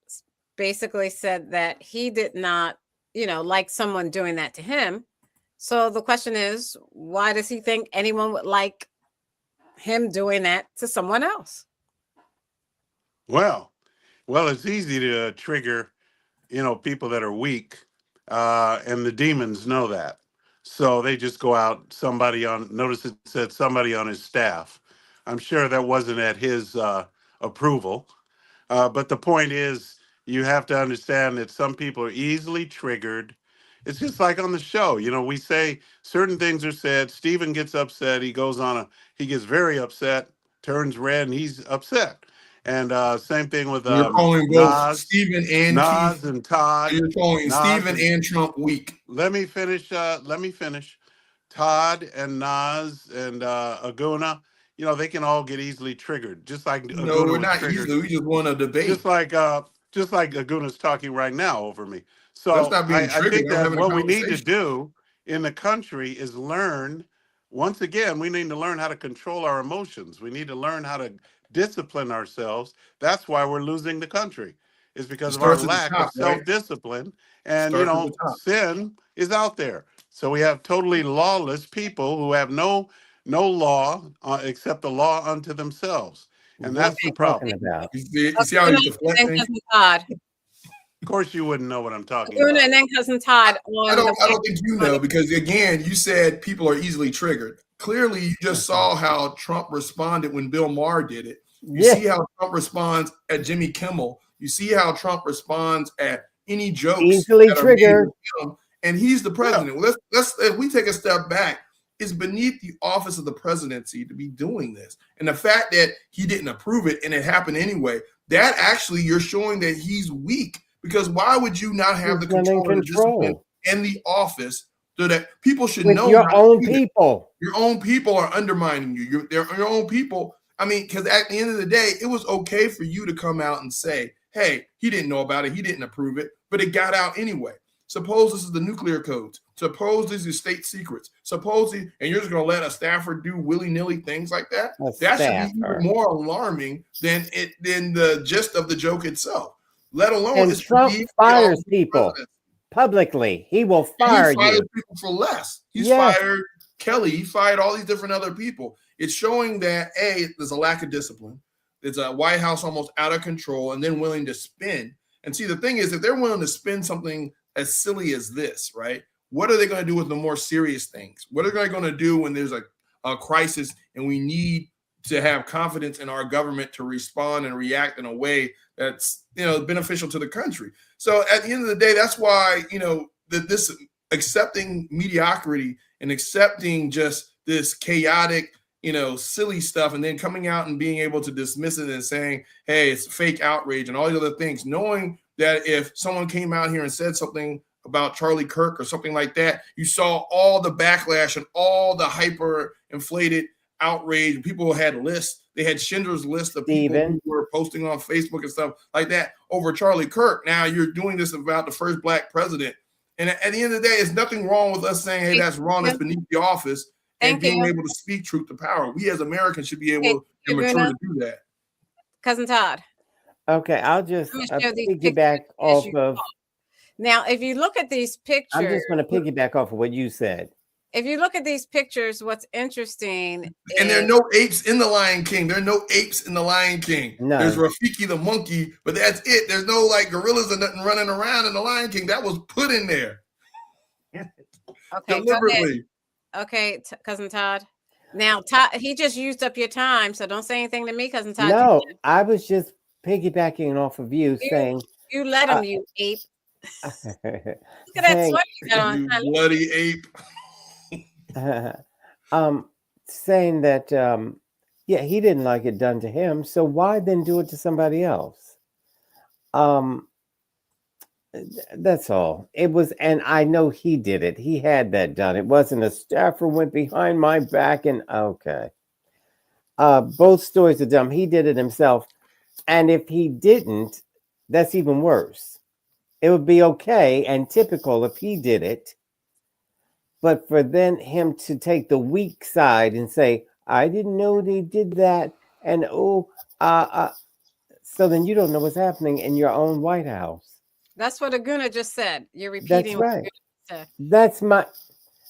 Speaker 1: basically said that he did not, like someone doing that to him. So the question is, why does he think anyone would like him doing that to someone else?
Speaker 7: Well, it's easy to trigger, people that are weak, and the demons know that. So they just go out, notice it said somebody on his staff. I'm sure that wasn't at his approval. But the point is, you have to understand that some people are easily triggered. It's just like on the show, we say certain things are said. Steven gets upset. He gets very upset, turns red, and he's upset. And same thing with
Speaker 2: You're calling both Stephen and
Speaker 7: Nas
Speaker 2: Keith.
Speaker 7: and Todd.
Speaker 2: You're calling Stephen and Trump weak.
Speaker 7: Let me finish. Todd and Nas and Aguna, they can all get easily triggered, just like
Speaker 2: No,
Speaker 7: Aguna
Speaker 2: we're
Speaker 7: was
Speaker 2: not
Speaker 7: triggered.
Speaker 2: easily. We just want to debate.
Speaker 7: Just like Aguna's talking right now over me. So
Speaker 2: That's not being
Speaker 7: I
Speaker 2: triggered.
Speaker 7: think
Speaker 2: I'm
Speaker 7: that
Speaker 2: having a
Speaker 7: what we need to
Speaker 2: conversation.
Speaker 7: do in the country is learn. Once again, we need to learn how to control our emotions. We need to learn how to discipline ourselves. That's why we're losing the country. It's because of our
Speaker 2: starts at the
Speaker 7: lack
Speaker 2: top,
Speaker 7: of self-discipline. And,
Speaker 2: Starts at the top.
Speaker 7: sin is out there. So we have totally lawless people who have no law except the law unto themselves. And
Speaker 3: What's
Speaker 7: that's the
Speaker 3: he
Speaker 7: problem.
Speaker 3: talking about?
Speaker 2: You see how he's deflecting?
Speaker 1: Todd.
Speaker 7: Of course, you wouldn't know what I'm talking
Speaker 1: Aguna
Speaker 7: about.
Speaker 1: and then cousin Todd.
Speaker 2: I don't think you know, because again, you said people are easily triggered. Clearly, you just saw how Trump responded when Bill Maher did it. You see how Trump responds at Jimmy Kimmel. You see how Trump responds at any jokes
Speaker 3: Easily
Speaker 2: that are
Speaker 3: triggered.
Speaker 2: made with him, and he's the president. Well, let's if we take a step back, it's beneath the office of the presidency to be doing this. And the fact that he didn't approve it and it happened anyway, that actually you're showing that he's weak. Because why would you not have the control and discipline in the office so that people should
Speaker 3: with
Speaker 2: know
Speaker 3: your own people?
Speaker 2: Your own people are undermining you. Your own people. I mean, because at the end of the day, it was okay for you to come out and say, hey, he didn't know about it. He didn't approve it, but it got out anyway. Suppose this is the nuclear codes. Suppose this is state secrets. And you're just going to let a staffer do willy-nilly things like that? That should be even more alarming than the gist of the joke itself. Let alone,
Speaker 3: and Trump fires people publicly. He will fire
Speaker 2: you. He fires
Speaker 3: you.
Speaker 2: people for less. He's fired Kelly. He fired all these different other people. It's showing that there's a lack of discipline. There's a White House almost out of control, and then willing to spin. And see, the thing is, if they're willing to spin something as silly as this, right? What are they going to do with the more serious things? What are they going to do when there's a crisis and we need to have confidence in our government to respond and react in a way that's beneficial to the country? So at the end of the day, that's why this accepting mediocrity and accepting just this chaotic, silly stuff, and then coming out and being able to dismiss it and saying, hey, it's fake outrage and all these other things, knowing that if someone came out here and said something about Charlie Kirk or something like that, you saw all the backlash and all the hyper inflated outrage. People had lists. They had Schindler's List of people who were posting on Facebook and stuff like that over Charlie Kirk. Now you're doing this about the first black president. And at the end of the day, there's nothing wrong with us saying, hey, that's wrong. That's beneath the office. And being able to speak truth to power. We as Americans should be able and mature to do that.
Speaker 1: Cousin Todd.
Speaker 3: Okay, I'll just piggyback off of.
Speaker 1: Now, if you look at these pictures,
Speaker 3: I'm just going to piggyback off of what you said.
Speaker 1: If you look at these pictures, what's interesting,
Speaker 2: and there are no apes in the Lion King. There are no apes in the Lion King.
Speaker 3: No.
Speaker 2: There's Rafiki the monkey, but that's it. There's no gorillas or nothing running around in the Lion King. That was put in there.
Speaker 1: Okay,
Speaker 2: deliberately.
Speaker 1: Okay, cousin Todd. Now, Todd, he just used up your time, so don't say anything to me, cousin Todd.
Speaker 3: No, I was just piggybacking off of you saying.
Speaker 1: You let him, you ape. Look at that sweat you got on.
Speaker 2: You bloody ape.
Speaker 3: Saying that, he didn't like it done to him. So why then do it to somebody else? That's all. It was, and I know he did it. He had that done. It wasn't a staffer went behind my back and okay. Both stories are dumb. He did it himself. And if he didn't, that's even worse. it would be okay and typical if he did it. But for then him to take the weak side and say, I didn't know they did that. And so then you don't know what's happening in your own White House.
Speaker 1: That's what Aguna just said. You're
Speaker 3: That's
Speaker 1: repeating what
Speaker 3: right.
Speaker 1: Aguna said.
Speaker 3: That's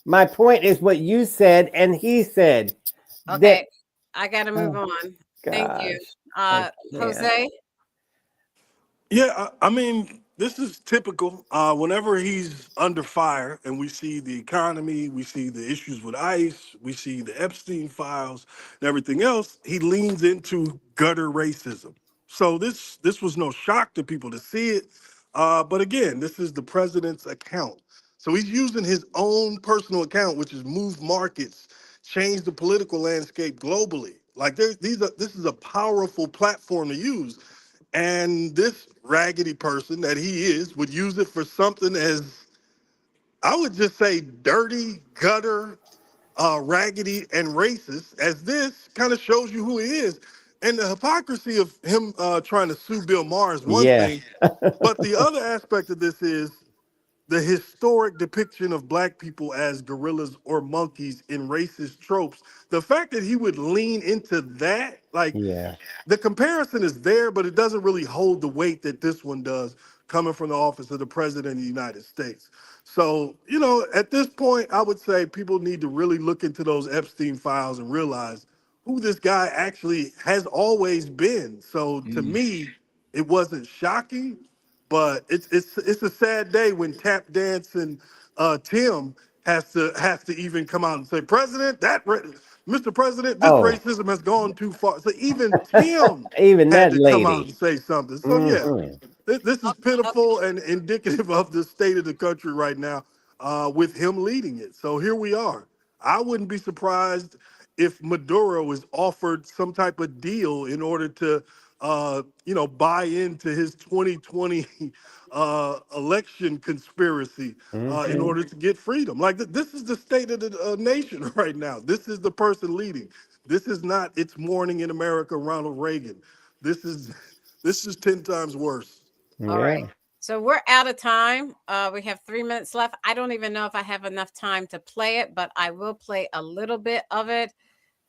Speaker 3: my point is what you said and he said.
Speaker 1: Okay, I got to move
Speaker 3: Oh,
Speaker 1: on. Thank you.
Speaker 3: I can't.
Speaker 1: Jose?
Speaker 12: Yeah, I mean, this is typical. Whenever he's under fire and we see the economy, we see the issues with ICE, we see the Epstein files and everything else, he leans into gutter racism. So this was no shock to people to see it. But again, this is the president's account. So he's using his own personal account, which has moved markets, changed the political landscape globally. Like this is a powerful platform to use. And this raggedy person that he is would use it for something as, I would just say, dirty, gutter, raggedy, and racist, as this kind of shows you who he is. And the hypocrisy of him trying to sue Bill Maher is one
Speaker 3: Yeah.
Speaker 12: thing, but the other aspect of this is the historic depiction of black people as gorillas or monkeys in racist tropes. The fact that he would lean into that, like,
Speaker 3: Yeah.
Speaker 12: the comparison is there, but it doesn't really hold the weight that this one does coming from the office of the president of the United States. So, at this point, I would say people need to really look into those Epstein files and realize who this guy actually has always been. So to me, it wasn't shocking, but it's a sad day when tap dancing Tim has to even come out and say, President, Mr. President, this racism has gone too far. So even Tim
Speaker 3: Even
Speaker 12: had
Speaker 3: that
Speaker 12: to come out
Speaker 3: lady.
Speaker 12: and say something. So yeah,
Speaker 3: Mhm.
Speaker 12: this is pitiful and indicative of the state of the country right now, with him leading it. So here we are. I wouldn't be surprised if Maduro is offered some type of deal in order to, buy into his 2020 election conspiracy in order to get freedom. Like this is the state of the nation right now. This is the person leading. This is not It's Morning in America, Ronald Reagan. This is 10 times worse.
Speaker 1: All right. So we're out of time. We have 3 minutes left. I don't even know if I have enough time to play it, but I will play a little bit of it.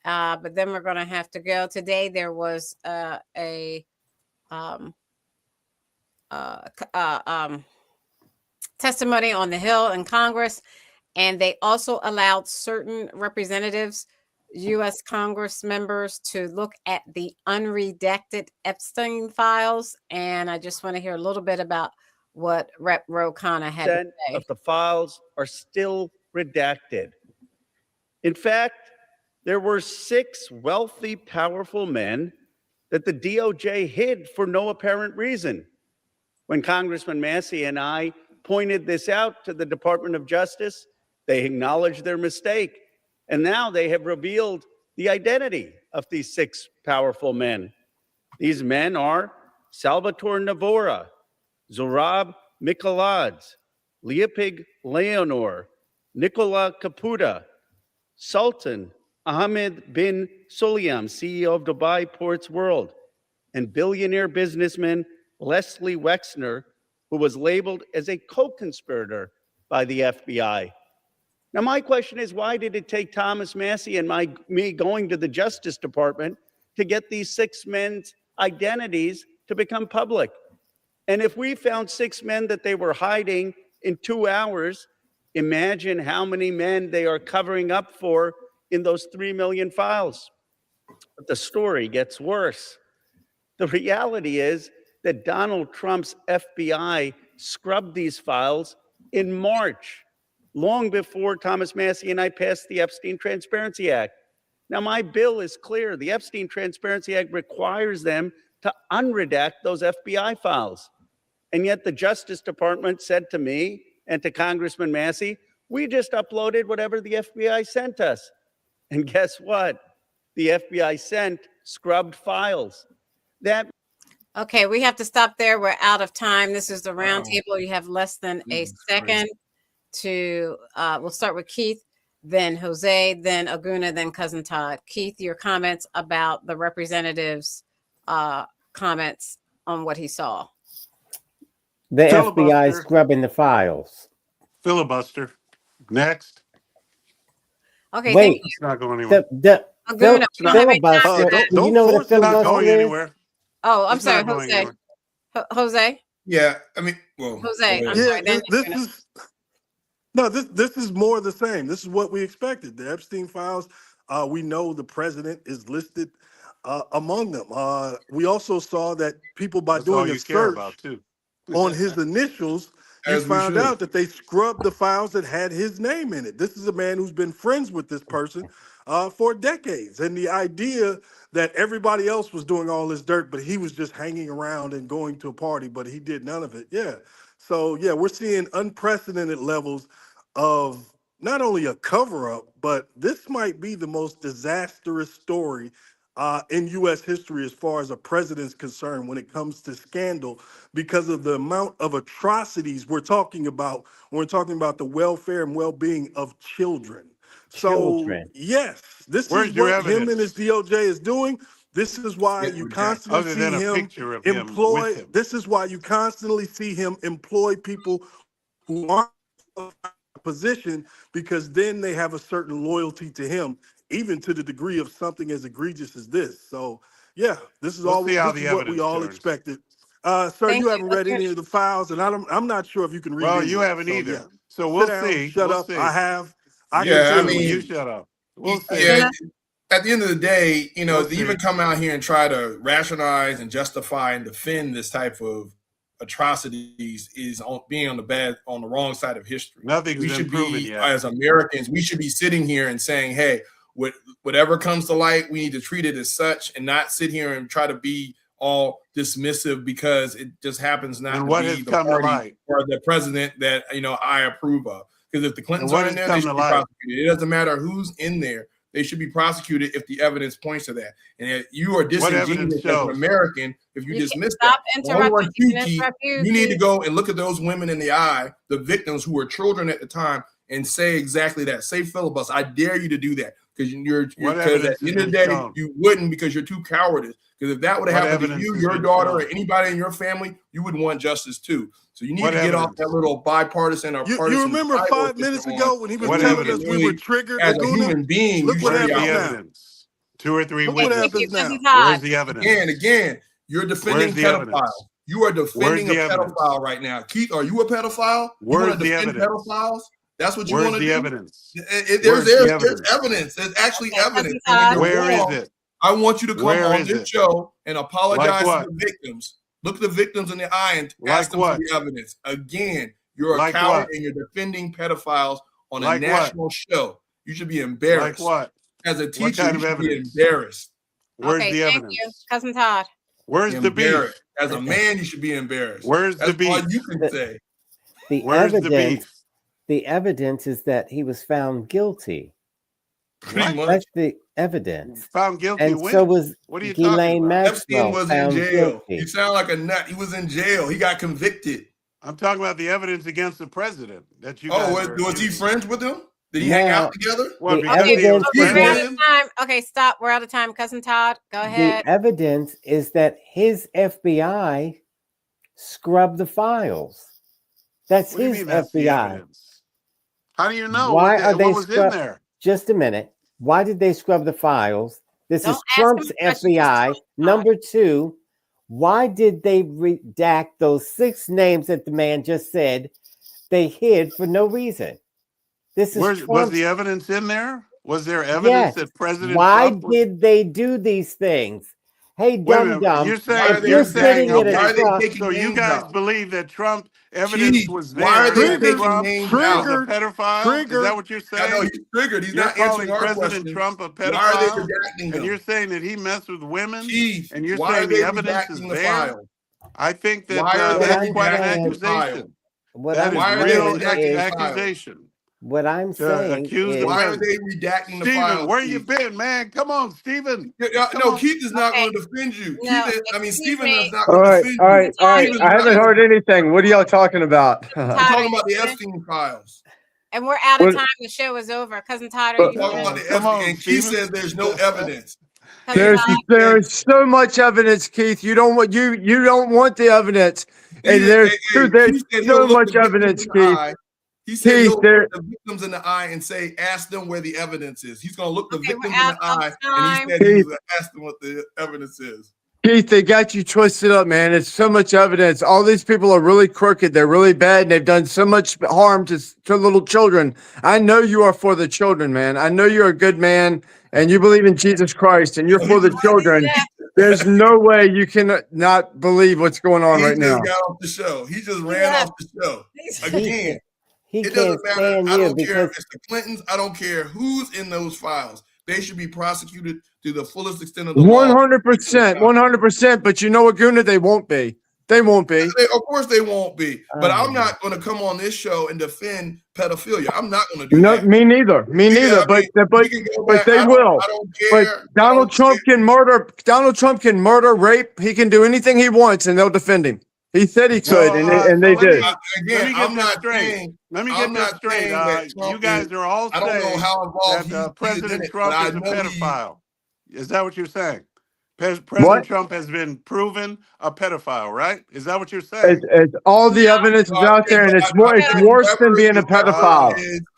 Speaker 1: But then we're going to have to go. Today there was a testimony on the Hill in Congress, and they also allowed certain representatives, U.S. Congress members, to look at the unredacted Epstein files. And I just want to hear a little bit about what Rep. Ro Khanna had to say.
Speaker 17: Of the files are still redacted. In fact, there were 6 wealthy, powerful men that the DOJ hid for no apparent reason. When Congressman Massey and I pointed this out to the Department of Justice, they acknowledged their mistake. And now they have revealed the identity of these 6 powerful men. These men are Salvatore Navora, Zorab Mikoladze, Leopig Leonor, Nicola Caputa, Sultan Ahmed bin Sulayem, CEO of Dubai Ports World, and billionaire businessman Leslie Wexner, who was labeled as a co-conspirator by the FBI. Now, my question is, why did it take Thomas Massey and me going to the Justice Department to get these 6 men's identities to become public? And if we found 6 men that they were hiding in 2 hours, imagine how many men they are covering up for in those 3 million files. But the story gets worse. The reality is that Donald Trump's FBI scrubbed these files in March, long before Thomas Massey and I passed the Epstein Transparency Act. Now, my bill is clear. The Epstein Transparency Act requires them to unredact those FBI files. And yet the Justice Department said to me and to Congressman Massey, we just uploaded whatever the FBI sent us. And guess what? The FBI sent scrubbed files.
Speaker 1: Okay, we have to stop there. We're out of time. This is the roundtable. You have less than a second to, we'll start with Keith, then Jose, then Aguna, then Cousin Todd. Keith, your comments about the representative's comments on what he saw.
Speaker 3: The FBI
Speaker 7: Filibuster.
Speaker 3: scrubbing the files.
Speaker 7: Filibuster. Next.
Speaker 1: Okay,
Speaker 3: Wait,
Speaker 1: thank you.
Speaker 7: It's not going anywhere.
Speaker 3: the
Speaker 1: Laguna, we don't have any time
Speaker 3: filibuster.
Speaker 1: for that.
Speaker 3: Do you know what a
Speaker 7: It's not
Speaker 3: filibuster
Speaker 7: going
Speaker 3: is?
Speaker 7: anywhere.
Speaker 1: Oh, I'm
Speaker 7: It's
Speaker 1: sorry,
Speaker 7: not going
Speaker 1: Jose.
Speaker 7: anywhere.
Speaker 1: Jose.
Speaker 2: Yeah, I mean, well,
Speaker 1: Jose, I'm
Speaker 12: Yeah,
Speaker 1: sorry. Then
Speaker 12: this is more of the same. This is what we expected. The Epstein files. We know the president is listed among them. We also saw that people, by
Speaker 7: That's all
Speaker 12: doing a
Speaker 7: you care
Speaker 12: search
Speaker 7: about, too.
Speaker 12: on his initials, you
Speaker 2: as we
Speaker 12: found
Speaker 2: should.
Speaker 12: out that they scrubbed the files that had his name in it. This is a man who's been friends with this person for decades. And the idea that everybody else was doing all this dirt, but he was just hanging around and going to a party, but he did none of it. Yeah. So, yeah, we're seeing unprecedented levels of not only a cover-up, but this might be the most disastrous story in U.S. history as far as a president's concerned when it comes to scandal, because of the amount of atrocities we're talking about when we're talking about the welfare and well-being of children. So, yes, this
Speaker 7: Where's
Speaker 12: is
Speaker 7: your
Speaker 12: what him and his
Speaker 7: evidence?
Speaker 12: DOJ is doing. This is why you constantly
Speaker 7: Other
Speaker 12: see
Speaker 7: than a
Speaker 12: him
Speaker 7: picture of him
Speaker 12: employ.
Speaker 7: with him.
Speaker 12: This is why you constantly see him employ people who aren't in a position, because then they have a certain loyalty to him, even to the degree of something as egregious as this. So, yeah, this is
Speaker 7: We'll
Speaker 12: all.
Speaker 7: see how
Speaker 12: This
Speaker 7: the
Speaker 12: is what we
Speaker 7: evidence
Speaker 12: all
Speaker 7: turns.
Speaker 12: expected. Sir,
Speaker 1: Thank
Speaker 12: you
Speaker 1: you.
Speaker 12: haven't read any of the files, and I'm not sure if you can read
Speaker 7: Well,
Speaker 12: any
Speaker 7: you
Speaker 12: of it.
Speaker 7: haven't
Speaker 12: So,
Speaker 7: either.
Speaker 12: yeah,
Speaker 7: So
Speaker 12: sit
Speaker 7: we'll
Speaker 12: down,
Speaker 7: see.
Speaker 12: shut
Speaker 7: We'll
Speaker 12: up.
Speaker 7: see.
Speaker 12: I have. I can
Speaker 2: Yeah, I
Speaker 12: tell
Speaker 2: mean,
Speaker 7: You shut up. We'll see.
Speaker 2: yeah. At the end of the day, you know,
Speaker 7: We'll
Speaker 2: to
Speaker 7: see.
Speaker 2: even come out here and try to rationalize and justify and defend this type of atrocities is being on the wrong side of history.
Speaker 7: Nothing's
Speaker 2: We
Speaker 7: been
Speaker 2: should
Speaker 7: proven
Speaker 2: be,
Speaker 7: yet.
Speaker 2: as Americans, we should be sitting here and saying, hey, whatever comes to light, we need to treat it as such and not sit here and try to be all dismissive because it just happens not
Speaker 7: And
Speaker 2: to
Speaker 7: what
Speaker 2: be
Speaker 7: has
Speaker 2: the
Speaker 7: come to
Speaker 2: party
Speaker 7: light?
Speaker 2: or the president that, you know, I approve of. Because if the Clintons
Speaker 7: what
Speaker 2: are in
Speaker 7: has
Speaker 2: there, they
Speaker 7: come to
Speaker 2: should be
Speaker 7: light?
Speaker 2: prosecuted. It doesn't matter who's in there. They should be prosecuted if the evidence points to that. And if you are
Speaker 7: What evidence
Speaker 2: disingenuous as an
Speaker 7: shows?
Speaker 2: American if you
Speaker 1: You can't
Speaker 2: dismiss
Speaker 1: stop
Speaker 2: that.
Speaker 1: interrupting.
Speaker 2: One,
Speaker 1: You
Speaker 2: two,
Speaker 1: can
Speaker 2: Keith,
Speaker 1: interrupt you.
Speaker 2: you need to
Speaker 1: Keith.
Speaker 2: go and look at those women in the eye, the victims who were children at the time, and say exactly that. Say filibuster. I dare you to do that. Because
Speaker 7: What
Speaker 2: because at
Speaker 7: evidence
Speaker 2: the
Speaker 7: has
Speaker 2: end of the
Speaker 7: been
Speaker 2: day,
Speaker 7: shown?
Speaker 2: you wouldn't, because you're too cowardice. Because if that would have
Speaker 7: What
Speaker 2: happened to
Speaker 7: evidence
Speaker 2: you,
Speaker 7: has
Speaker 2: your
Speaker 7: been
Speaker 2: daughter, or
Speaker 7: shown?
Speaker 2: anybody in your family, you would want justice too. So you need
Speaker 7: What
Speaker 2: to get off
Speaker 7: evidence?
Speaker 2: that little bipartisan or
Speaker 12: You
Speaker 2: partisan
Speaker 12: remember
Speaker 2: tribal
Speaker 12: 5
Speaker 2: system
Speaker 12: minutes
Speaker 2: on,
Speaker 12: ago when he was
Speaker 2: and
Speaker 7: What
Speaker 2: really,
Speaker 12: telling
Speaker 7: evidence?
Speaker 12: us
Speaker 2: and
Speaker 12: we were
Speaker 2: really,
Speaker 12: triggered,
Speaker 2: as a
Speaker 12: Laguna?
Speaker 2: human being,
Speaker 12: Look
Speaker 2: you
Speaker 12: what
Speaker 2: should
Speaker 7: Where's
Speaker 2: be
Speaker 7: the
Speaker 2: out
Speaker 12: happens
Speaker 2: there.
Speaker 12: now.
Speaker 7: evidence? 2 or 3
Speaker 12: Look what
Speaker 1: Okay, thank you,
Speaker 12: happens
Speaker 7: witnesses.
Speaker 1: cousin
Speaker 12: now.
Speaker 1: Todd.
Speaker 7: Where's the evidence?
Speaker 2: Again, you're
Speaker 7: Where's
Speaker 2: defending
Speaker 7: the
Speaker 2: pedophiles.
Speaker 7: evidence?
Speaker 2: You are
Speaker 7: Where's
Speaker 2: defending a
Speaker 7: the evidence?
Speaker 2: pedophile right now. Keith, are you a pedophile? You
Speaker 7: Where's
Speaker 2: want to
Speaker 7: the
Speaker 2: defend
Speaker 7: evidence?
Speaker 2: pedophiles? That's what you
Speaker 7: Where's
Speaker 2: want to
Speaker 7: the
Speaker 2: do?
Speaker 7: evidence?
Speaker 2: There's
Speaker 7: Where's the
Speaker 2: there's
Speaker 7: evidence?
Speaker 2: evidence. There's actually
Speaker 1: Okay, cousin
Speaker 2: evidence. And when
Speaker 1: Todd.
Speaker 2: you're
Speaker 7: Where is
Speaker 2: wrong,
Speaker 7: it?
Speaker 2: I want you to come
Speaker 7: Where
Speaker 2: on
Speaker 7: is
Speaker 2: this
Speaker 7: it?
Speaker 2: show and
Speaker 7: Like
Speaker 2: apologize to
Speaker 7: what?
Speaker 2: the victims. Look the victims in the eye and
Speaker 7: Like
Speaker 2: ask them for
Speaker 7: what?
Speaker 2: the evidence. Again, you're a
Speaker 7: Like
Speaker 2: coward
Speaker 7: what?
Speaker 2: and you're defending pedophiles on a
Speaker 7: Like what?
Speaker 2: national show. You should be
Speaker 7: Like
Speaker 2: embarrassed.
Speaker 7: what?
Speaker 2: As a
Speaker 7: What
Speaker 2: teacher,
Speaker 7: kind
Speaker 2: you
Speaker 7: of
Speaker 2: should be
Speaker 7: evidence?
Speaker 2: embarrassed.
Speaker 7: Where's
Speaker 1: Okay,
Speaker 7: the
Speaker 1: thank you,
Speaker 7: evidence?
Speaker 1: cousin Todd.
Speaker 7: Where's the beef?
Speaker 2: Embarrassed. As a man, you should be embarrassed.
Speaker 7: Where's the
Speaker 2: That's all
Speaker 7: beef?
Speaker 2: you can say.
Speaker 3: The
Speaker 7: Where's the
Speaker 3: evidence,
Speaker 7: beef?
Speaker 3: the evidence is that he was found guilty.
Speaker 2: Pretty much.
Speaker 3: That's the evidence.
Speaker 7: Found guilty
Speaker 3: And
Speaker 7: when?
Speaker 3: so was
Speaker 7: What are you talking
Speaker 3: Ghislaine
Speaker 7: about?
Speaker 2: Epstein
Speaker 3: Maxwell
Speaker 2: was in
Speaker 3: found
Speaker 2: jail. You
Speaker 3: guilty.
Speaker 2: sound like a nut. He was in jail. He got convicted.
Speaker 7: I'm talking about the evidence against the president that you
Speaker 2: Oh,
Speaker 7: guys are
Speaker 2: was he
Speaker 7: accusing.
Speaker 2: friends with him? Did he hang
Speaker 3: Now,
Speaker 2: out together?
Speaker 7: What,
Speaker 3: the
Speaker 7: because he was
Speaker 3: evidence
Speaker 1: Okay,
Speaker 3: is
Speaker 7: friends
Speaker 1: we're
Speaker 7: with
Speaker 1: out
Speaker 3: that
Speaker 1: of
Speaker 7: him?
Speaker 1: time. Okay, stop. We're out of time. Cousin Todd, go
Speaker 3: the
Speaker 1: ahead.
Speaker 3: evidence is that his FBI scrubbed the files. That's
Speaker 7: What do you
Speaker 3: his
Speaker 7: mean that's the
Speaker 3: FBI.
Speaker 7: evidence? How do you know
Speaker 3: Why
Speaker 7: what,
Speaker 3: are they
Speaker 7: what was in
Speaker 3: scrub?
Speaker 7: there?
Speaker 3: Just a minute. Why did they scrub the files? This
Speaker 1: Don't
Speaker 3: is
Speaker 1: ask him
Speaker 3: Trump's
Speaker 1: a question. Just
Speaker 3: FBI.
Speaker 1: tell Todd.
Speaker 3: Number two, why did they redact those 6 names that the man just said they hid for no reason? This is
Speaker 7: Was
Speaker 3: Trump's.
Speaker 7: the evidence in there? Was there evidence
Speaker 3: Yes.
Speaker 7: that President
Speaker 3: Why
Speaker 7: Trump was?
Speaker 3: did they do these things? Hey,
Speaker 7: Wait a
Speaker 3: dum
Speaker 7: minute.
Speaker 3: dum.
Speaker 7: You're
Speaker 2: Why
Speaker 7: saying
Speaker 2: are
Speaker 3: If
Speaker 2: they
Speaker 3: you're
Speaker 7: you're saying
Speaker 3: sitting in
Speaker 2: Why
Speaker 3: a
Speaker 2: are they
Speaker 3: truck,
Speaker 2: taking
Speaker 7: so you
Speaker 2: names
Speaker 7: guys
Speaker 2: out?
Speaker 7: believe that Trump evidence
Speaker 2: Chief,
Speaker 7: was
Speaker 2: why are
Speaker 7: there
Speaker 2: they
Speaker 7: that
Speaker 12: Triggered,
Speaker 2: taking
Speaker 7: Trump
Speaker 2: names
Speaker 7: was
Speaker 2: out?
Speaker 7: a
Speaker 12: triggered,
Speaker 7: pedophile? Is that what you're
Speaker 2: I know
Speaker 7: saying?
Speaker 2: he's triggered. He's
Speaker 7: You're
Speaker 2: not
Speaker 7: calling
Speaker 2: answering our
Speaker 7: President
Speaker 2: question.
Speaker 7: Trump a
Speaker 2: Why are they
Speaker 7: pedophile,
Speaker 2: redacting
Speaker 7: and you're
Speaker 2: them?
Speaker 7: saying that he messed with women,
Speaker 2: Chief,
Speaker 7: and you're
Speaker 2: why are
Speaker 7: saying
Speaker 2: they
Speaker 7: the evidence is
Speaker 2: redacting the
Speaker 7: there?
Speaker 2: file?
Speaker 7: I think that
Speaker 2: Why are
Speaker 3: what
Speaker 2: they
Speaker 7: that's
Speaker 3: I'm
Speaker 7: quite an
Speaker 2: redacting the
Speaker 3: saying,
Speaker 2: file?
Speaker 7: accusation.
Speaker 3: what
Speaker 7: That
Speaker 3: I'm
Speaker 7: is
Speaker 2: Why are they
Speaker 7: real
Speaker 2: redacting the
Speaker 3: saying is,
Speaker 2: file?
Speaker 7: accusation
Speaker 3: what I'm
Speaker 7: to
Speaker 3: saying
Speaker 7: accuse the
Speaker 3: is,
Speaker 2: Why are
Speaker 7: president.
Speaker 2: they redacting the
Speaker 7: Stephen,
Speaker 2: file,
Speaker 7: where you
Speaker 2: Chief?
Speaker 7: been, man? Come on, Stephen. Come
Speaker 2: No,
Speaker 7: on.
Speaker 2: Keith is not
Speaker 1: Okay,
Speaker 2: going to defend you.
Speaker 1: no,
Speaker 2: Stephen
Speaker 1: excuse
Speaker 2: is
Speaker 1: me.
Speaker 2: not
Speaker 18: All
Speaker 2: going to
Speaker 18: right,
Speaker 2: defend
Speaker 18: all
Speaker 2: you.
Speaker 18: right, all right.
Speaker 2: Stephen's
Speaker 18: I
Speaker 2: not
Speaker 18: haven't
Speaker 2: going
Speaker 18: heard anything. What are y'all talking about?
Speaker 2: I'm
Speaker 1: Todd, are
Speaker 2: talking
Speaker 1: you
Speaker 2: about the
Speaker 1: listening?
Speaker 2: Epstein files.
Speaker 1: And we're out of
Speaker 18: What?
Speaker 1: time. The show is over. Cousin Todd, are
Speaker 18: What?
Speaker 1: you
Speaker 2: I'm talking about
Speaker 1: finished?
Speaker 2: the
Speaker 7: Come
Speaker 2: Epstein.
Speaker 7: on,
Speaker 2: And Keith
Speaker 7: Stephen.
Speaker 2: says there's no evidence.
Speaker 18: There's so much evidence, Keith. You don't want the evidence. And there's so much evidence, Keith.
Speaker 2: He said he'll look the victims in the eye and say, ask them where the evidence is. He's going to look the victims in the eye, and he said he's going to ask them what the evidence is.
Speaker 18: Keith, they got you twisted up, man. It's so much evidence. All these people are really crooked. They're really bad, and they've done so much harm to little children. I know you are for the children, man. I know you're a good man, and you believe in Jesus Christ, and you're for the children. There's no way you can not believe what's going on right now.
Speaker 2: He just got off the show. He just ran off the show. Again, it
Speaker 3: doesn't
Speaker 2: matter. I don't care if it's the Clintons. I don't care who's in those files. They should be prosecuted to the fullest extent of the law.
Speaker 18: 100%, 100%. But you know what, Guna? They won't be. They won't be.
Speaker 2: Of course they won't be. But I'm not going to come on this show and defend pedophilia. I'm not going to do that.
Speaker 18: Me neither. Me neither. But they will.
Speaker 2: I don't care.
Speaker 18: But Donald Trump can murder, rape. He can do anything he wants, and they'll defend him. He said he could, and they did.
Speaker 2: Again, I'm not saying.
Speaker 7: Let me get this straight. You guys are all saying that President Trump is a pedophile. Is that what you're saying? President Trump has been proven a pedophile, right? Is that what you're saying?
Speaker 18: It's all the evidence is out there, and it's worse than being a pedophile.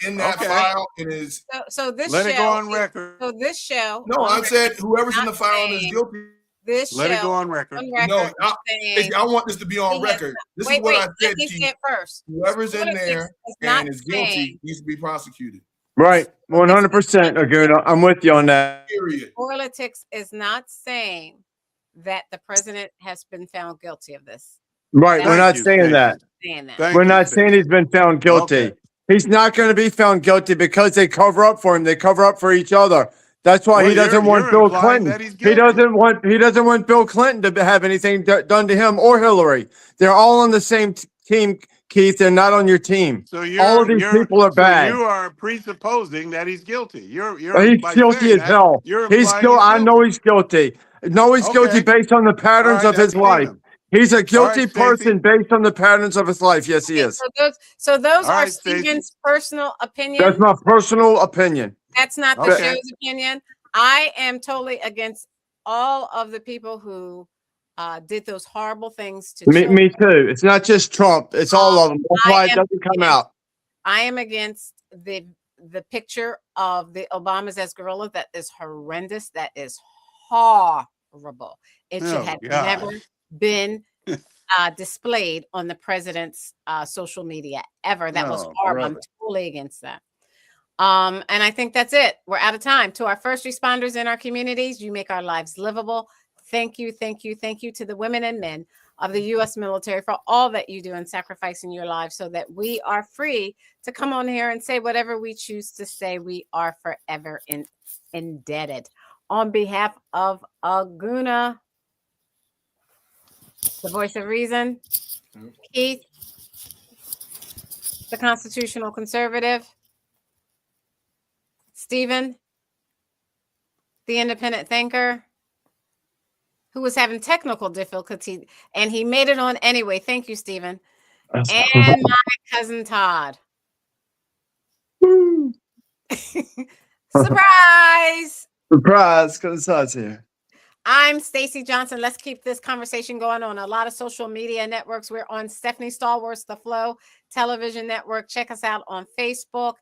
Speaker 2: In that file, it is.
Speaker 1: So this
Speaker 7: Let
Speaker 1: show,
Speaker 7: it go on record.
Speaker 1: So this show.
Speaker 2: No, I said whoever's in the file is guilty.
Speaker 1: This
Speaker 7: Let
Speaker 1: show,
Speaker 7: it go on record.
Speaker 2: No, I want this to be on record. This is what I said.
Speaker 1: Let me say it first.
Speaker 2: Whoever's in there and is guilty needs to be prosecuted.
Speaker 18: Right, 100%, Aguna. I'm with you on that.
Speaker 2: Period.
Speaker 1: Sporlitiks is not saying that the president has been found guilty of this.
Speaker 18: Right, we're not saying that. We're not saying he's been found guilty. He's not going to be found guilty because they cover up for him. They cover up for each other. That's why he doesn't want Bill Clinton. He doesn't want Bill Clinton to have anything done to him or Hillary. They're all on the same team, Keith. They're not on your team.
Speaker 7: So
Speaker 18: all of these people are bad.
Speaker 7: You are presupposing that he's guilty.
Speaker 18: He's guilty as hell. He's still. I know he's guilty. No, he's guilty based on the patterns of his life. He's a guilty person based on the patterns of his life. Yes, he is.
Speaker 1: So those are Stephen's personal opinions.
Speaker 18: That's my personal opinion.
Speaker 1: That's not the show's opinion. I am totally against all of the people who did those horrible things to children.
Speaker 18: Me too. It's not just Trump. It's all of them. That's why it doesn't come out.
Speaker 1: I am against the picture of the Obamas as gorillas. That is horrendous. That is horrible. It should have never been displayed on the president's social media ever. That was horrible. I'm totally against that. And I think that's it. We're out of time. To our first responders in our communities, you make our lives livable. Thank you, thank you, thank you to the women and men of the U.S. military for all that you do in sacrificing your lives so that we are free to come on here and say whatever we choose to say. We are forever indebted. On behalf of Aguna, the voice of reason, Keith, the constitutional conservative, Stephen, the independent thinker, who was having technical difficulty, and he made it on anyway. Thank you, Stephen. And my cousin Todd. Surprise!
Speaker 18: Surprise, cousin Todd's here.
Speaker 1: I'm Stacey Johnson. Let's keep this conversation going on a lot of social media networks. We're on Stephanie Stallworth's The Flow Television Network. Check us out on Facebook,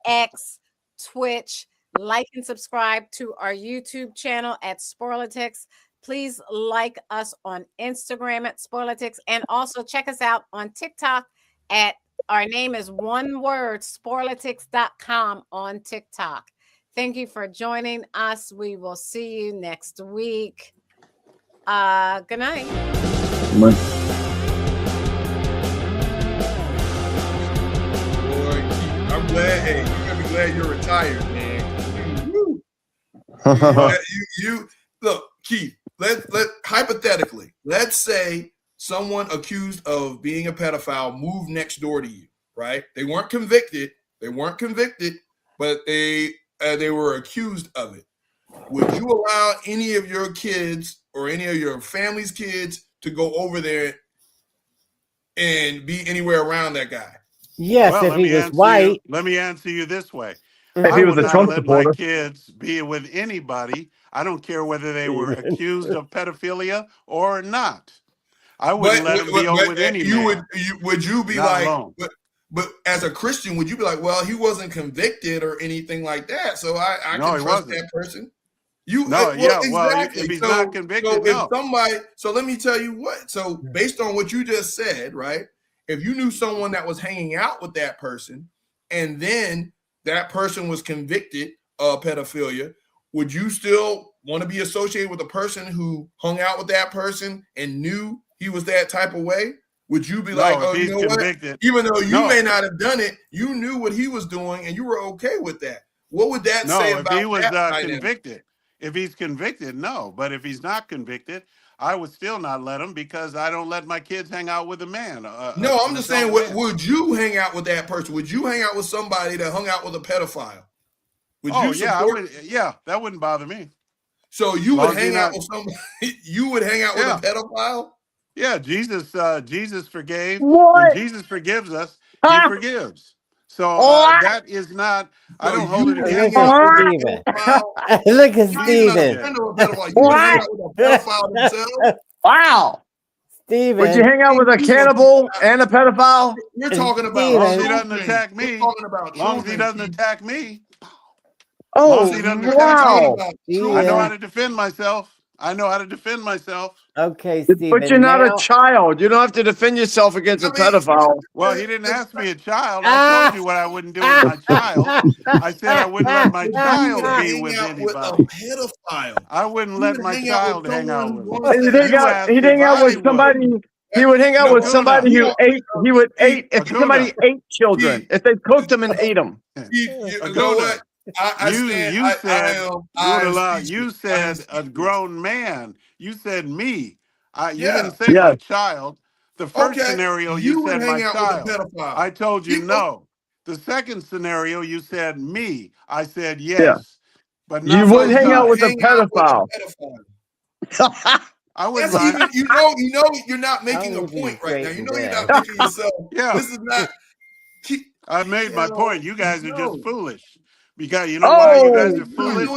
Speaker 1: X, Twitch. Like and subscribe to our YouTube channel at Sporlitiks. Please like us on Instagram at Sporlitiks, and also check us out on TikTok at, our name is one word, sporlitiks.com on TikTok. Thank you for joining us. We will see you next week. Good night.
Speaker 2: Boy, I'm glad. Hey, you're gonna be glad you're retired, man. You look, Keith. Let hypothetically, let's say someone accused of being a pedophile moved next door to you, right? They weren't convicted. But they were accused of it. Would you allow any of your kids or any of your family's kids to go over there and be anywhere around that guy?
Speaker 3: Yes, if he was white.
Speaker 7: Let me answer you this way.
Speaker 18: If he was a Trump
Speaker 7: let
Speaker 18: supporter.
Speaker 7: my kids be with anybody. I don't care whether they were accused of pedophilia or not. I wouldn't let them be with any man.
Speaker 2: Would you be
Speaker 7: Not
Speaker 2: like,
Speaker 7: alone.
Speaker 2: but as a Christian, would you be like, well, he wasn't convicted or anything like that, so I
Speaker 7: No,
Speaker 2: can
Speaker 7: he
Speaker 2: trust
Speaker 7: wasn't.
Speaker 2: that person?
Speaker 7: Exactly. If he's not convicted,
Speaker 2: so
Speaker 7: no.
Speaker 2: if somebody, so let me tell you what. So based on what you just said, right? If you knew someone that was hanging out with that person, and then that person was convicted of pedophilia, would you still want to be associated with a person who hung out with that person and knew he was that type of way? Would you be like, oh, you know what? Even though you may not have done it, you knew what he was doing and you were okay with that. What would that say about
Speaker 7: if he was
Speaker 2: that
Speaker 7: convicted? If he's convicted, no. But if he's not convicted, I would still not let him because I don't let my kids hang out with a man.
Speaker 2: No, I'm just saying, would you hang out with that person? Would you hang out with somebody that hung out with a pedophile? Would you support?
Speaker 7: I would. Yeah, that wouldn't bother me.
Speaker 2: So you would hang out with somebody? You would hang out with a pedophile?
Speaker 7: Yeah, Jesus forgave.
Speaker 18: What?
Speaker 7: When Jesus forgives us, he forgives. So that is not, I don't hold it against
Speaker 3: Look at Steven.
Speaker 18: Wow.
Speaker 3: Steven.
Speaker 18: Would you hang out with a cannibal and a pedophile?
Speaker 2: We're talking about
Speaker 7: as long as he doesn't attack me. As long as he doesn't attack me.
Speaker 18: Oh, wow.
Speaker 7: I know how to defend myself.
Speaker 3: Okay, Steven.
Speaker 18: But you're not a child. You don't have to defend yourself against a pedophile.
Speaker 7: Well, he didn't ask me a child. I told you what I wouldn't do with my child. I said I wouldn't let my child be with anybody. I wouldn't let my child hang out with him.
Speaker 18: He'd hang out with somebody. He would hang out with somebody who ate. He would eat if somebody ate children. If they cooked them and ate them.
Speaker 2: You know what?
Speaker 7: You said a grown man. You said me. You didn't say my child. The first scenario, you said my child. I told you no. The second scenario, you said me. I said yes. But
Speaker 18: you would hang out with a pedophile.
Speaker 2: I would. You know, you're not making a point right now. You know, you're not making yourself. This is not.
Speaker 7: I made my point. You guys are just foolish. Because you know why you guys are foolish?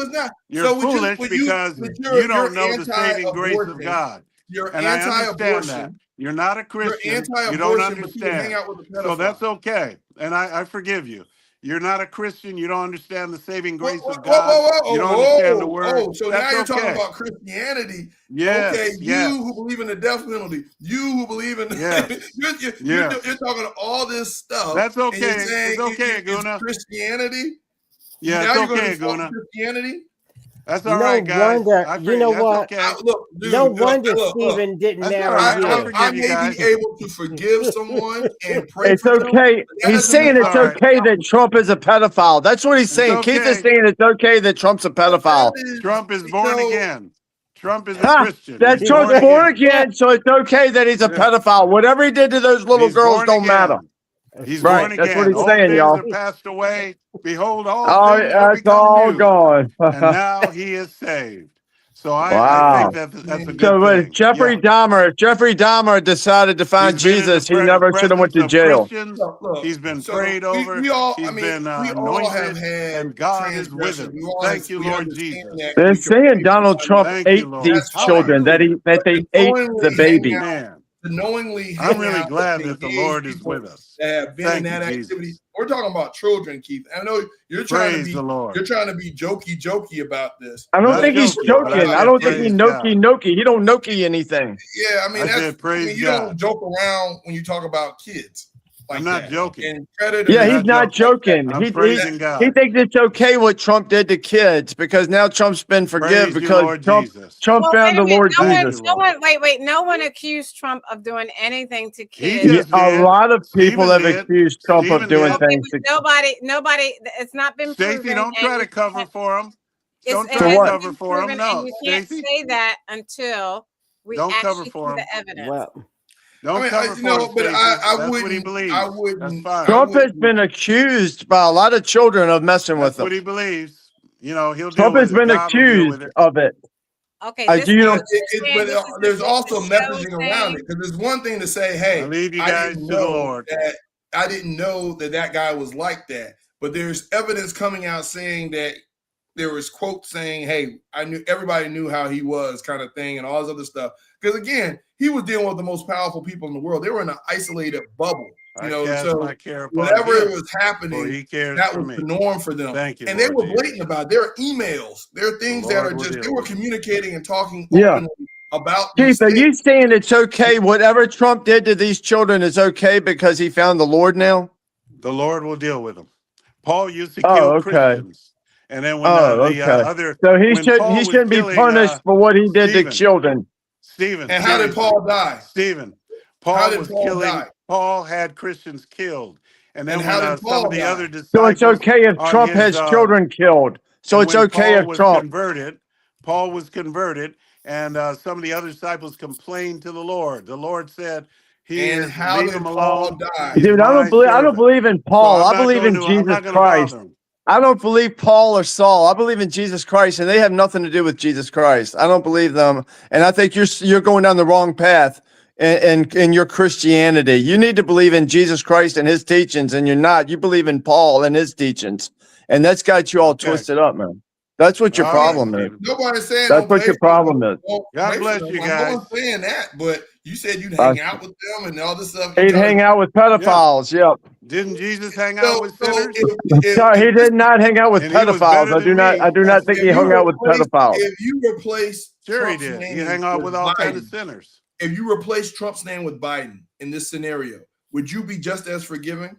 Speaker 7: You're foolish because you don't know the saving grace of God. And I understand that. You're not a Christian. You don't understand. So that's okay. And I forgive you. You're not a Christian. You don't understand the saving grace of God. You don't understand the word.
Speaker 2: So now you're talking about Christianity.
Speaker 7: Yes.
Speaker 2: Okay, you who believe in the death penalty. You who believe in you're talking all this stuff.
Speaker 7: That's okay. It's okay, Guna.
Speaker 2: Christianity.
Speaker 7: Yeah,
Speaker 2: now
Speaker 7: it's okay, Guna.
Speaker 2: Christianity.
Speaker 7: That's all right, guys.
Speaker 3: You know what?
Speaker 7: Okay.
Speaker 3: No wonder Stephen didn't marry you.
Speaker 2: I may be able to forgive someone and pray
Speaker 18: it's
Speaker 2: for
Speaker 18: okay.
Speaker 2: them.
Speaker 18: He's saying it's okay that Trump is a pedophile. That's what he's saying. Keith is saying it's okay that Trump's a pedophile.
Speaker 7: Trump is born again. Trump is a Christian.
Speaker 18: That Trump's born again, so it's okay that he's a pedophile. Whatever he did to those little girls don't matter.
Speaker 7: He's born again.
Speaker 18: That's what he's
Speaker 7: All
Speaker 18: saying,
Speaker 7: things
Speaker 18: y'all.
Speaker 7: are passed away. Behold, all things are
Speaker 18: it's all
Speaker 7: new.
Speaker 18: gone.
Speaker 7: And now he is saved. So I think that's a good thing.
Speaker 18: Jeffrey Dahmer decided to find Jesus, he never should have went to jail.
Speaker 7: He's been prayed over. He's been anointed, and God is with him. Thank you, Lord Jesus.
Speaker 18: They're saying Donald Trump ate these children, that they ate the baby.
Speaker 2: Knowingly,
Speaker 7: I'm really glad that the Lord is with us.
Speaker 2: That have been in that activity. We're talking about children, Keith. I know you're trying to be jokey about this.
Speaker 18: I don't think he's joking. I don't think he He don't Noki anything.
Speaker 2: Yeah, I mean you don't joke around when you talk about kids.
Speaker 7: I'm not joking.
Speaker 18: He's not joking. He thinks it's okay what Trump did to kids because now Trump's been forgiven because Trump found the Lord Jesus.
Speaker 1: No one accused Trump of doing anything to kids.
Speaker 18: A lot of people have accused Trump of doing things to
Speaker 1: kids. Nobody. It's not been proven.
Speaker 7: Stacey, don't try to cover for him. Don't
Speaker 1: try
Speaker 7: to cover for him. No,
Speaker 1: you can't say that until we actually see the evidence.
Speaker 3: Well,
Speaker 7: don't cover for him,
Speaker 2: but I
Speaker 7: That's
Speaker 2: wouldn't.
Speaker 7: what he believes.
Speaker 2: I wouldn't.
Speaker 18: Trump has been accused by a lot of children of messing with
Speaker 7: That's what he believes. You know,
Speaker 18: Trump has been accused of it.
Speaker 1: Okay,
Speaker 2: but there's also messaging around it because there's one thing to say, "Hey,
Speaker 7: I leave you guys to the Lord."
Speaker 2: I didn't know that guy was like that. but there's evidence coming out saying that there was quotes saying, "Hey, everybody knew how he was," kind of thing, and all this other stuff. Because again, he was dealing with the most powerful people in the world. They were in an isolated bubble, So whatever it was happening, that was the norm for them.
Speaker 7: Thank you,
Speaker 2: and they
Speaker 7: Lord
Speaker 2: were
Speaker 7: Jesus.
Speaker 2: blatant about it. There are emails. There are things that are just they were communicating and talking openly about.
Speaker 18: Keith, are you saying it's okay? Whatever Trump did to these children is okay because he found the Lord now?
Speaker 7: The Lord will deal with them. Paul used to kill Christians. And then when other
Speaker 18: so he
Speaker 7: Paul
Speaker 18: shouldn't be
Speaker 7: killing,
Speaker 18: punished for what he did to children.
Speaker 7: Stephen.
Speaker 2: And how did Paul die?
Speaker 7: Stephen. Paul was killing. Paul had Christians killed. And then when some of the other disciples.
Speaker 18: So it's okay if Trump has children killed. So it's okay if Trump.
Speaker 7: Paul was converted, and some of the other disciples complained to the Lord. The Lord said, leave him alone.
Speaker 18: Dude, I don't believe in Paul. I believe in Jesus Christ. I don't believe Paul or Saul. I believe in Jesus Christ, and they have nothing to do with Jesus Christ. I don't believe them, and I think you're going down the wrong path in your Christianity. You need to believe in Jesus Christ and his teachings, and you're not. You believe in Paul and his teachings, and that's got you all twisted up, man. That's what your problem is.
Speaker 2: Nobody's saying
Speaker 18: that's what your problem is.
Speaker 7: God bless you guys.
Speaker 2: No one's saying that, but you said you'd hang out with them and all this stuff.
Speaker 18: He'd hang out with pedophiles. Yep.
Speaker 7: Didn't Jesus hang out with sinners?
Speaker 18: No, he did not hang out with pedophiles. I do not think he hung out with pedophiles.
Speaker 2: If you replace,
Speaker 7: he did. He hang out with all kinds of sinners.
Speaker 2: If you replace Trump's name with Biden in this scenario, would you be just as forgiving?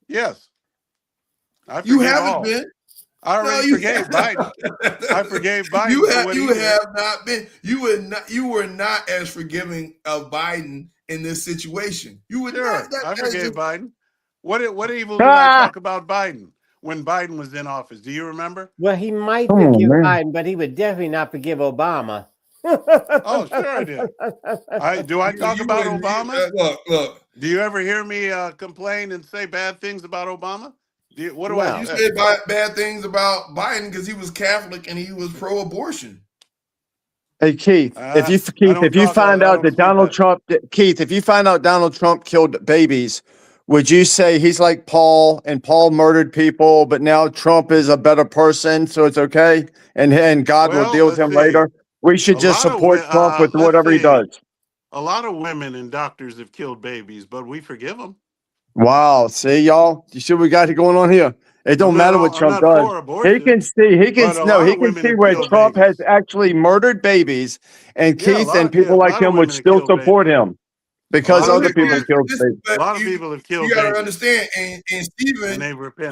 Speaker 7: Yes.
Speaker 2: You haven't been.
Speaker 7: I already forgave Biden. I forgave Biden.
Speaker 2: You have not been. You were not as forgiving of Biden in this situation. You would not.
Speaker 7: I forgave Biden. What evil did I talk about Biden when Biden was in office? Do you remember?
Speaker 3: Well, he might forgive Biden, but he would definitely not forgive Obama.
Speaker 7: Oh, sure I did. Do I talk about Obama?
Speaker 2: Look.
Speaker 7: Do you ever hear me complain and say bad things about Obama? What do I
Speaker 2: say? You said bad things about Biden because he was Catholic and he was pro-abortion.
Speaker 18: Hey Keith, if you find out that Donald Trump killed babies, would you say he's like Paul and Paul murdered people, but now Trump is a better person, so it's okay, and God will deal with him later? We should just support Trump with whatever he does.
Speaker 7: A lot of women and doctors have killed babies, but we forgive them.
Speaker 18: Wow, see y'all, you see what we got going on here? It don't matter what Trump does. He can see where Trump has actually murdered babies, and Keith and people like him would still support him because other people killed babies.
Speaker 7: A lot of people have killed
Speaker 2: babies. You got to understand, and Stephen,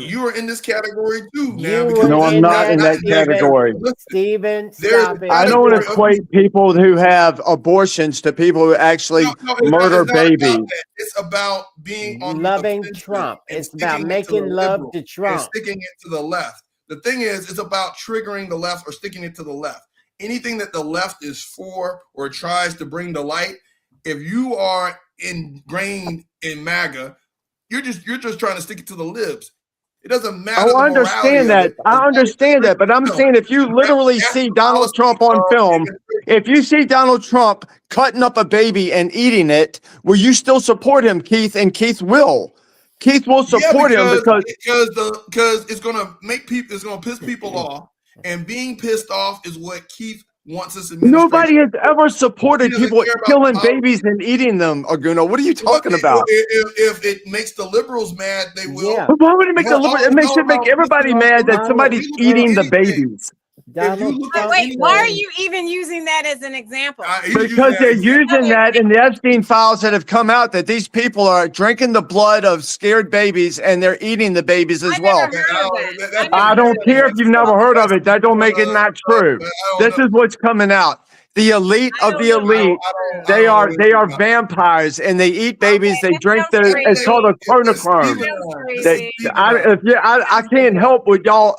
Speaker 2: you are in this category too.
Speaker 18: No, I'm not in that category.
Speaker 3: Stephen, stop it.
Speaker 18: I don't equate people who have abortions to people who actually murder babies.
Speaker 2: It's about being on
Speaker 3: loving Trump. It's about making love to Trump
Speaker 2: and sticking it to the left. The thing is, it's about triggering the left or sticking it to the left. Anything that the left is for or tries to bring to light, if you are ingrained in MAGA, you're just trying to stick it to the libs. It doesn't matter.
Speaker 18: I understand that. I understand that. But I'm saying if you literally see Donald Trump on film, if you see Donald Trump cutting up a baby and eating it, will you still support him, Keith? And Keith will. Keith will support him because
Speaker 2: it's gonna make people, it's gonna piss people off, and being pissed off is what Keith wants us.
Speaker 18: Nobody has ever supported people killing babies and eating them, Arguno. What are you talking about?
Speaker 2: If it makes the liberals mad, they will.
Speaker 18: Yeah. Why would it make the liberals? It should make everybody mad that somebody's eating the babies.
Speaker 1: Wait, why are you even using that as an example?
Speaker 18: Because they're using that in the Epstein files that have come out that these people are drinking the blood of scared babies and they're eating the babies as well. I don't care if you've never heard of it. That don't make it not true. This is what's coming out. The elite of the elite, they are vampires and they eat babies. They drink it's called a chronochrome. I can't help what y'all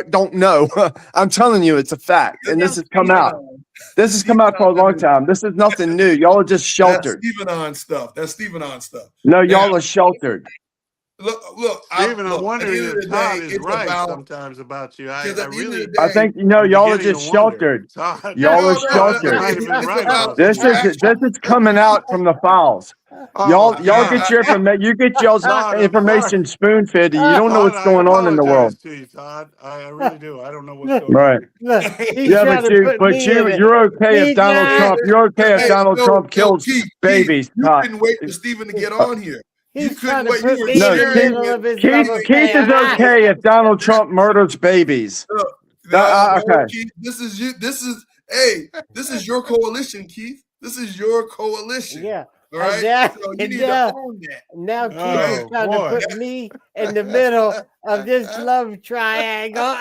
Speaker 18: don't know. I'm telling you, it's a fact, and this has come out. This has come out for a long time. This is nothing new. Y'all are just sheltered.
Speaker 2: That's Stephen on stuff.
Speaker 18: No, y'all are sheltered.
Speaker 2: Look,
Speaker 7: Stephen, I'm
Speaker 2: look, at the
Speaker 7: wondering
Speaker 2: end of
Speaker 7: if
Speaker 2: the
Speaker 7: Todd
Speaker 2: day,
Speaker 7: is
Speaker 2: it's
Speaker 7: right
Speaker 2: about
Speaker 7: sometimes about you.
Speaker 2: because
Speaker 7: I
Speaker 2: at the end of the
Speaker 7: really,
Speaker 18: I
Speaker 2: day,
Speaker 18: think
Speaker 7: I'm
Speaker 18: y'all are
Speaker 7: beginning to
Speaker 18: just
Speaker 7: wonder.
Speaker 18: sheltered.
Speaker 7: Todd,
Speaker 18: Y'all are
Speaker 7: Todd
Speaker 18: sheltered.
Speaker 7: might have been
Speaker 2: it's
Speaker 7: right
Speaker 2: about
Speaker 7: about you.
Speaker 2: distraction.
Speaker 18: This is coming out from the files.
Speaker 7: Oh
Speaker 18: Y'all get
Speaker 7: God,
Speaker 18: your information. You get y'all's
Speaker 7: Todd, I'm sorry.
Speaker 18: information spoon fed. You don't know
Speaker 7: Todd,
Speaker 18: what's
Speaker 7: I
Speaker 18: going on in the world,
Speaker 7: apologize to you, Todd. I really do. I don't know what's going
Speaker 18: right?
Speaker 7: on.
Speaker 3: Look, he's
Speaker 18: Yeah,
Speaker 3: trying to put me in it.
Speaker 18: you're okay if
Speaker 3: He's
Speaker 18: Donald
Speaker 3: trying.
Speaker 18: Trump. You're okay if
Speaker 2: Hey,
Speaker 18: Donald Trump
Speaker 2: yo,
Speaker 18: kills
Speaker 2: Keith,
Speaker 18: babies.
Speaker 2: you couldn't wait for Stephen to get on here. You
Speaker 3: He's
Speaker 2: couldn't
Speaker 3: trying to
Speaker 2: wait. You
Speaker 3: put
Speaker 2: were
Speaker 3: me in
Speaker 18: No,
Speaker 3: the
Speaker 2: sharing
Speaker 3: middle of his
Speaker 18: Keith
Speaker 3: love
Speaker 18: is
Speaker 3: affair.
Speaker 18: okay if Donald Trump murders babies.
Speaker 2: No,
Speaker 18: Okay.
Speaker 2: Keith. This is you. This is your coalition, Keith. This is your coalition.
Speaker 3: Yeah.
Speaker 2: All
Speaker 3: And
Speaker 2: right.
Speaker 3: now,
Speaker 2: So you
Speaker 3: and
Speaker 2: need to
Speaker 3: now,
Speaker 2: own that.
Speaker 3: now Keith is
Speaker 7: Oh
Speaker 3: trying to
Speaker 7: boy.
Speaker 3: put me in the middle of this love triangle.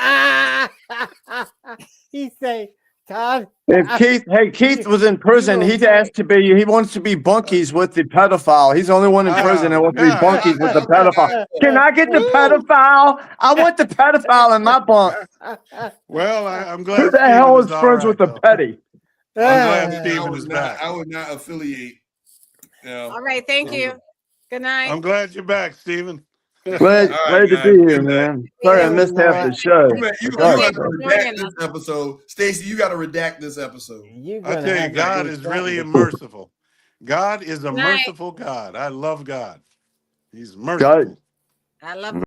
Speaker 3: He say, Todd,
Speaker 18: If Keith was in prison,
Speaker 3: you
Speaker 18: he'd
Speaker 3: okay?
Speaker 18: ask to be. He wants to be bunkies with the pedophile. He's the only one in prison that
Speaker 7: Oh
Speaker 18: wants to be
Speaker 7: God.
Speaker 18: bunkies with the pedophile. Can I get the
Speaker 7: Woo.
Speaker 18: pedophile? I want the pedophile in my bunk.
Speaker 7: Well, I'm
Speaker 18: Who
Speaker 7: glad
Speaker 18: the
Speaker 7: Stephen
Speaker 18: hell
Speaker 7: is
Speaker 18: is
Speaker 7: all
Speaker 18: friends with
Speaker 7: right
Speaker 18: the
Speaker 7: though.
Speaker 18: petty?
Speaker 7: I'm glad Stephen is back.
Speaker 2: I would not affiliate. Yeah.
Speaker 1: All right. Thank you. Good night.
Speaker 7: I'm glad you're back, Stephen.
Speaker 18: Glad
Speaker 2: All right,
Speaker 18: to
Speaker 2: guys.
Speaker 18: be here,
Speaker 2: Good night.
Speaker 18: man. Sorry I missed half the show.
Speaker 2: You
Speaker 18: Sorry.
Speaker 2: got to redact this episode, Stacey. You got to redact this episode.
Speaker 7: I tell you, God is really merciful. God is a
Speaker 1: Good night.
Speaker 7: merciful God. I love God. He's
Speaker 18: God.
Speaker 7: merciful.
Speaker 1: I love